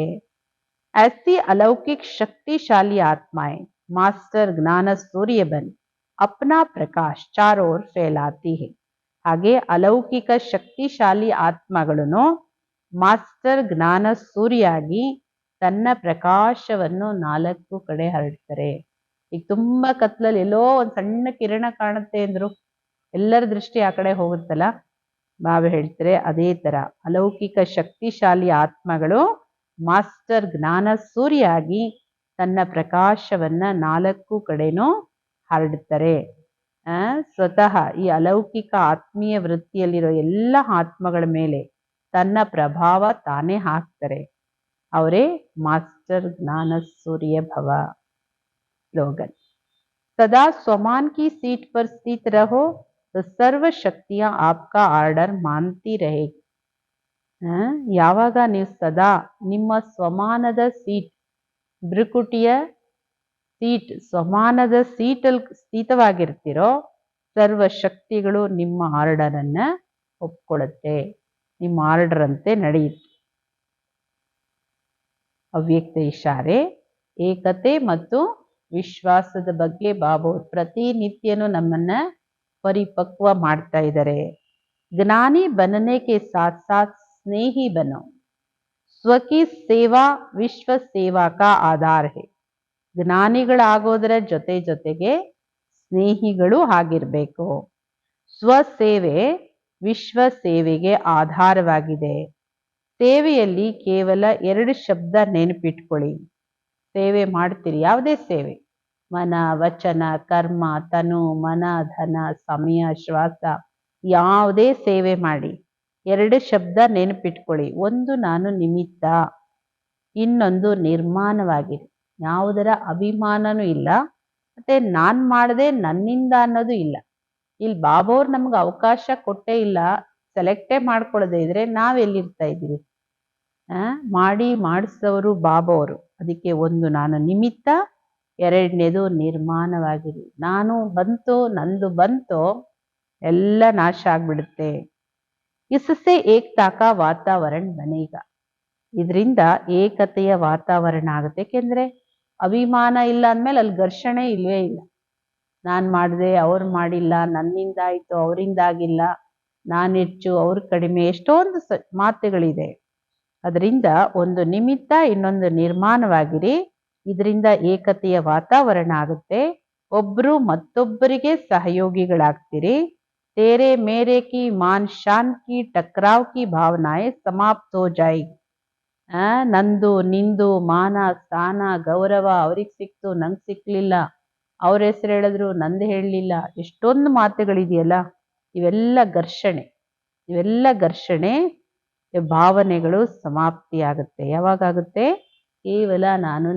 ऐसी अलौकिक शक्तिशाली आत्माएं मास्टर ज्ञान सूर्य बन अपना प्रकाश चारों ओर फैलाती है. ಹಾಗೆ ಅಲೌಕಿಕ ಶಕ್ತಿಶಾಲಿ ಆತ್ಮಗಳನ್ನು ಮಾಸ್ಟರ್ ಜ್ಞಾನ ಸೂರ್ಯಾಗಿ ತನ್ನ ಪ್ರಕಾಶವನ್ನು 4 ಕಡೆ ಹರಡ್ತಾರೆ. ಈಗ ತುಂಬಾ ಕತ್ಲಲ್ಲಿ ಎಲ್ಲೋ ಒಂದ್ ಸಣ್ಣ ಕಿರಣ ಕಾಣುತ್ತೆ ಅಂದ್ರು ಎಲ್ಲರ ದೃಷ್ಟಿ ಆ ಕಡೆ ಹೋಗುತ್ತಲ್ಲ. ಬಾಬಾ ಹೇಳ್ತಾರೆ ಅದೇ ತರ ಅಲೌಕಿಕ ಶಕ್ತಿಶಾಲಿ ಆತ್ಮಗಳು ಮಾಸ್ಟರ್ ಜ್ಞಾನ ಸೂರ್ಯಾಗಿ ತನ್ನ ಪ್ರಕಾಶವನ್ನ 4 ಕಡೆನೂ ಹರಡುತ್ತಾರೆ. ಸ್ವತಃ ಈ ಅಲೌಕಿಕ ಆತ್ಮೀಯ ವೃತ್ತಿಯಲ್ಲಿರೋ ಎಲ್ಲ ಆತ್ಮಗಳ ಮೇಲೆ ತನ್ನ ಪ್ರಭಾವ ತಾನೇ ಹಾಕ್ತಾರೆ. ಅವರೇ ಮಾಸ್ಟರ್ ಜ್ಞಾನ सूर्य भव. स्लोगन, सदा स्वमान की सीट पर स्थित रहो तो सर्व शक्तियां आपका आर्डर मानती रहेगी. ಯಾವಾಗ ನೀವು ಸದಾ ನಿಮ್ಮ ಸ್ವಮಾನದ ಸೀಟ್, ಭ್ರುಕುಟಿಯ ಸೀಟ್, ಸ್ವಮಾನದ ಸೀಟಲ್ಲಿ ಸ್ಥಿತವಾಗಿರ್ತಿರೋ ಸರ್ವ ಶಕ್ತಿಗಳು ನಿಮ್ಮ ಆರ್ಡರ್ ಅನ್ನ ಒಪ್ಕೊಳ್ಳುತ್ತೆ, ನಿಮ್ಮ ಆರ್ಡರ್ ಅಂತೆ ನಡೆಯುತ್ತೆ. ಅವ್ಯಕ್ತ ಇಶಾರೆ, ಏಕತೆ ಮತ್ತು ವಿಶ್ವಾಸದ ಬಗ್ಗೆ ಬಾಬು ಪ್ರತಿನಿತ್ಯನೂ ನಮ್ಮನ್ನ ಪರಿಪಕ್ವ ಮಾಡ್ತಾ ಇದ್ದಾರೆ. ಜ್ಞಾನಿ बनने के साथ साथ स्नेही बनो. स्व की सेवा विश्व सेवा का आधार है. ಜ್ಞಾನಿಗಳಾಗೋದರ ಜೊತೆಗೆ ಸ್ನೇಹಿಗಳು ಆಗಿರ್ಬೇಕು. ಸ್ವಸೇವೆ ವಿಶ್ವ ಸೇವೆಗೆ ಆಧಾರವಾಗಿದೆ. ಸೇವೆಯಲ್ಲಿ ಕೇವಲ 2 ಶಬ್ದ ನೆನಪಿಟ್ಕೊಳ್ಳಿ. ಸೇವೆ ಮಾಡ್ತೀರಿ, ಯಾವುದೇ ಸೇವೆ, ಮನ ವಚನ ಕರ್ಮ ತನು ಮನ ಧನ ಸಮಯ ಶ್ವಾಸ, ಯಾವುದೇ ಸೇವೆ ಮಾಡಿ 2 ಶಬ್ದ ನೆನಪಿಟ್ಕೊಳ್ಳಿ. ಒಂದು, ನಾನು ನಿಮಿತ್ತ. ಇನ್ನೊಂದು, ನಿರ್ಮಾಣವಾಗಿದೆ. ಯಾವುದರ ಅಭಿಮಾನನೂ ಇಲ್ಲ, ಮತ್ತೆ ನಾನ್ ಮಾಡದೆ ನನ್ನಿಂದ ಅನ್ನೋದು ಇಲ್ಲ. ಇಲ್ಲಿ ಬಾಬೋರ್ ನಮ್ಗೆ ಅವಕಾಶ ಕೊಟ್ಟೇ ಇಲ್ಲ. ಸೆಲೆಕ್ಟೇ ಮಾಡ್ಕೊಳ್ಳದೆ ಇದ್ರೆ ನಾವೆಲ್ಲಿರ್ತಾ ಇದ್ದೀವಿ? ಮಾಡಿಸೋರು ಬಾಬೋರು. ಅದಕ್ಕೆ ಒಂದು, ನಾನು ನಿಮಿತ್ತ. ಎರಡನೇದು, ನಿರ್ಮಾಣವಾಗಿದೆ. ನಾನು ಬಂತು, ನಂದು ಬಂತು, ಎಲ್ಲ ನಾಶ ಆಗ್ಬಿಡುತ್ತೆ. ಇಸಸೆ ಏಕತಾಕ ವಾತಾವರಣ ಬನೇಗ. ಇದರಿಂದ ಏಕತೆಯ ವಾತಾವರಣ ಆಗುತ್ತೆ. ಯಾಕೆಂದ್ರೆ ಅಭಿಮಾನ ಇಲ್ಲ ಅಂದ್ಮೇಲೆ ಅಲ್ಲಿ ಘರ್ಷಣೆ ಇಲ್ವೇ ಇಲ್ಲ. ನಾನ್ ಮಾಡಿದೆ, ಅವ್ರು ಮಾಡಿಲ್ಲ, ನನ್ನಿಂದ ಆಯ್ತು, ಅವರಿಂದ ಆಗಿಲ್ಲ, ನಾನು ಹೆಚ್ಚು ಅವ್ರು ಕಡಿಮೆ, ಎಷ್ಟೊಂದು ಮಾತುಗಳಿದೆ. ಅದರಿಂದ ಒಂದು ನಿಮಿತ್ತ, ಇನ್ನೊಂದು ನಿರ್ಮಾಣವಾಗಿರಿ. ಇದರಿಂದ ಏಕತೆಯ ವಾತಾವರಣ ಆಗುತ್ತೆ. ಒಬ್ರು ಮತ್ತೊಬ್ಬರಿಗೆ ಸಹಯೋಗಿಗಳಾಗ್ತೀರಿ. ತೇರೆ ಮೇರೆ ಕಿ ಮಾನ್ ಶಾನ್ ಕಿ ಟಕ್ರಾವ್ ಕಿ ಭಾವನಾಯೆ ಸಮಾಪ್ತ ಹೋ ಜಾಯೇಗಿ. ನಂದು ನಿಂದು ಮಾನ ಸ್ಥಾನ ಗೌರವ, ಅವ್ರಿಗೆ ಸಿಕ್ತು ನಂಗೆ ಸಿಕ್ಲಿಲ್ಲ, ಅವ್ರ ಹೆಸರು ಹೇಳಿದ್ರು ನಂದು ಹೇಳಲಿಲ್ಲ, ಎಷ್ಟೊಂದು ಮಾತುಗಳಿದೆಯಲ್ಲ, ಇವೆಲ್ಲ ಘರ್ಷಣೆ ಭಾವನೆಗಳು ಸಮಾಪ್ತಿಯಾಗುತ್ತೆ. ಯಾವಾಗುತ್ತೆ? ಕೇವಲ ನಾನು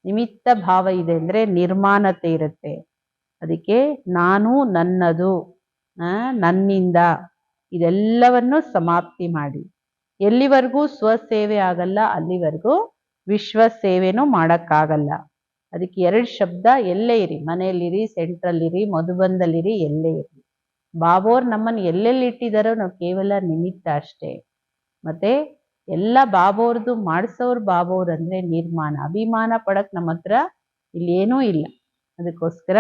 ನಿಮಿತ್ತ ಭಾವ ಇದೆ ಅಂದ್ರೆ ನಿರ್ಮಾಣತೆ ಇರುತ್ತೆ. ಅದಕ್ಕೆ ನಾನು, ನನ್ನದು, ನನ್ನಿಂದ, ಇದೆಲ್ಲವನ್ನು ಸಮಾಪ್ತಿ ಮಾಡಿ. ಎಲ್ಲಿವರೆಗೂ ಸ್ವಸೇವೆ ಆಗಲ್ಲ ಅಲ್ಲಿವರೆಗೂ ವಿಶ್ವ ಸೇವೆನೂ ಮಾಡಕ್ಕಾಗಲ್ಲ. ಅದಕ್ಕೆ 2 ಶಬ್ದ, ಎಲ್ಲೇ ಇರಿ, ಮನೆಯಲ್ಲಿರಿ, ಸೆಂಟ್ರಲ್ಲಿರಿ, ಮಧುಬಂದಲ್ಲಿರಿ, ಎಲ್ಲೇ ಇರಿ. ಬಾಬೋರ್ ನಮ್ಮನ್ನು ಎಲ್ಲೆಲ್ಲಿ ಇಟ್ಟಿದಾರೋ ನಾವು ಕೇವಲ ನಿಮಿತ್ತ ಅಷ್ಟೇ. ಮತ್ತೆ ಎಲ್ಲ ಬಾಬೋರ್ದು ಮಾಡಿಸೋರು ಬಾಬೋರ್ ಅಂದ್ರೆ ನಿರ್ಮಾಣ. ಅಭಿಮಾನ ಪಡಕ್ ನಮ್ಮ ಹತ್ರ ಇಲ್ಲೇನೂ ಇಲ್ಲ. ಅದಕ್ಕೋಸ್ಕರ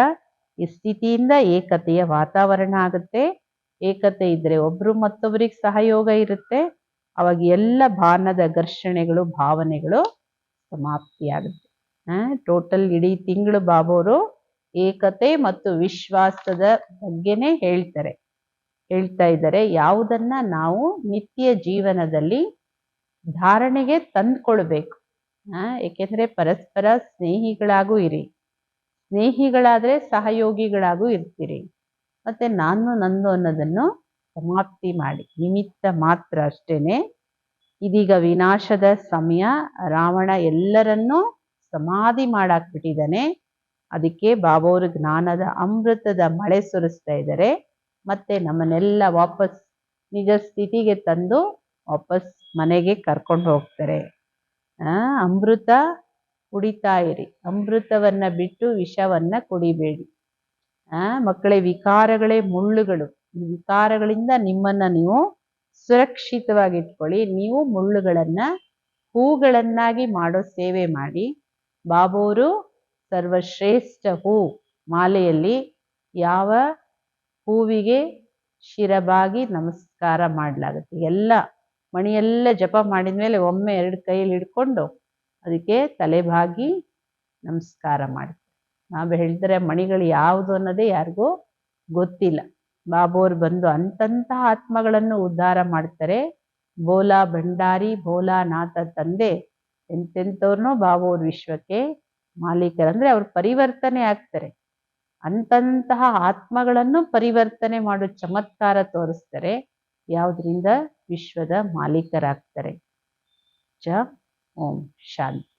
ಈ ಸ್ಥಿತಿಯಿಂದ ಏಕತೆಯ ವಾತಾವರಣ ಆಗುತ್ತೆ. ಏಕತೆ ಇದ್ರೆ ಒಬ್ರು ಮತ್ತೊಬ್ಬರಿಗೆ ಸಹಯೋಗ ಇರುತ್ತೆ. ಅವಾಗ ಎಲ್ಲ ಬಾಣದ ಘರ್ಷಣೆಗಳು ಭಾವನೆಗಳು ಸಮಾಪ್ತಿಯಾಗುತ್ತೆ. ಟೋಟಲ್ ಇಡೀ ತಿಂಗಳು ಬಾಬೋರು ಏಕತೆ ಮತ್ತು ವಿಶ್ವಾಸದ ಬಗ್ಗೆನೇ ಹೇಳ್ತಾ ಇದ್ದಾರೆ. ಯಾವುದನ್ನ ನಾವು ನಿತ್ಯ ಜೀವನದಲ್ಲಿ ಧಾರಣೆಗೆ ತಂದ್ಕೊಳ್ಬೇಕು. ಏಕೆಂದ್ರೆ ಪರಸ್ಪರ ಸ್ನೇಹಿಗಳಾಗೂ ಇರಿ. ಸ್ನೇಹಿಗಳಾದ್ರೆ ಸಹಯೋಗಿಗಳಾಗೂ ಇರ್ತೀರಿ. ಮತ್ತೆ ನಾನು ನಂದು ಅನ್ನೋದನ್ನು ಸಮಾಪ್ತಿ ಮಾಡಿ. ನಿಮಿತ್ತ ಮಾತ್ರ ಅಷ್ಟೇನೆ. ಇದೀಗ ವಿನಾಶದ ಸಮಯ. ರಾವಣ ಎಲ್ಲರನ್ನೂ ಸಮಾಧಿ ಮಾಡಾಕ್ಬಿಟ್ಟಿದ್ದಾನೆ. ಅದಕ್ಕೆ ಬಾಬೋರು ಜ್ಞಾನದ ಅಮೃತದ ಮಳೆ ಸುರಿಸ್ತಾ ಇದ್ದಾರೆ. ಮತ್ತೆ ನಮ್ಮನ್ನೆಲ್ಲ ವಾಪಸ್ ನಿಜ ಸ್ಥಿತಿಗೆ ತಂದು ವಾಪಸ್ ಮನೆಗೆ ಕರ್ಕೊಂಡು ಹೋಗ್ತಾರೆ. ಅಮೃತ ಕುಡಿತಾ ಇರಿ. ಅಮೃತವನ್ನ ಬಿಟ್ಟು ವಿಷವನ್ನ ಕುಡಿಬೇಡಿ. ಮಕ್ಕಳೇ, ವಿಕಾರಗಳೇ ಮುಳ್ಳುಗಳು. ಈ ವಿಕಾರಗಳಿಂದ ನಿಮ್ಮನ್ನ ನೀವು ಸುರಕ್ಷಿತವಾಗಿಟ್ಕೊಳ್ಳಿ. ನೀವು ಮುಳ್ಳುಗಳನ್ನ ಹೂಗಳನ್ನಾಗಿ ಮಾಡೋ ಸೇವೆ ಮಾಡಿ. ಬಾಬೋರು ಸರ್ವಶ್ರೇಷ್ಠ ಹೂ ಮಾಲೆಯಲ್ಲಿ ಯಾವ ಹೂವಿಗೆ ಶಿರಬಾಗಿ ನಮಸ್ಕಾರ ಮಾಡಲಾಗುತ್ತೆ. ಎಲ್ಲ ಮಣಿಯೆಲ್ಲ ಜಪ ಮಾಡಿದ್ಮೇಲೆ ಒಮ್ಮೆ 2 ಕೈಯಲ್ಲಿ ಹಿಡ್ಕೊಂಡು ಅದಕ್ಕೆ ತಲೆಬಾಗಿ ನಮಸ್ಕಾರ ಮಾಡಿ. ನಾವು ಹೇಳಿದ್ರೆ ಮಣಿಗಳು ಯಾವುದು ಅನ್ನೋದೇ ಯಾರಿಗೂ ಗೊತ್ತಿಲ್ಲ. ಬಾಬೋರ್ ಬಂದು ಅಂತಂತಹ ಆತ್ಮಗಳನ್ನು ಉದ್ಧಾರ ಮಾಡ್ತಾರೆ. ಬೋಲಾ ಭಂಡಾರಿ ಭೋಲಾನಾಥ ತಂದೆ ಎಂತೆಂಥವ್ರನ್ನೋ ಬಾಬೋರ್ ವಿಶ್ವಕ್ಕೆ ಮಾಲೀಕರಂದ್ರೆ ಅವ್ರು ಪರಿವರ್ತನೆ ಆಗ್ತಾರೆ. ಅಂತಂತಹ ಆತ್ಮಗಳನ್ನು ಪರಿವರ್ತನೆ ಮಾಡೋ ಚಮತ್ಕಾರ ತೋರಿಸ್ತಾರೆ. ಯಾವುದರಿಂದ? ವಿಶ್ವದ ಮಾಲೀಕರಾಗ್ತಾರೆ. ಓಂ ಶಾಂತಿ.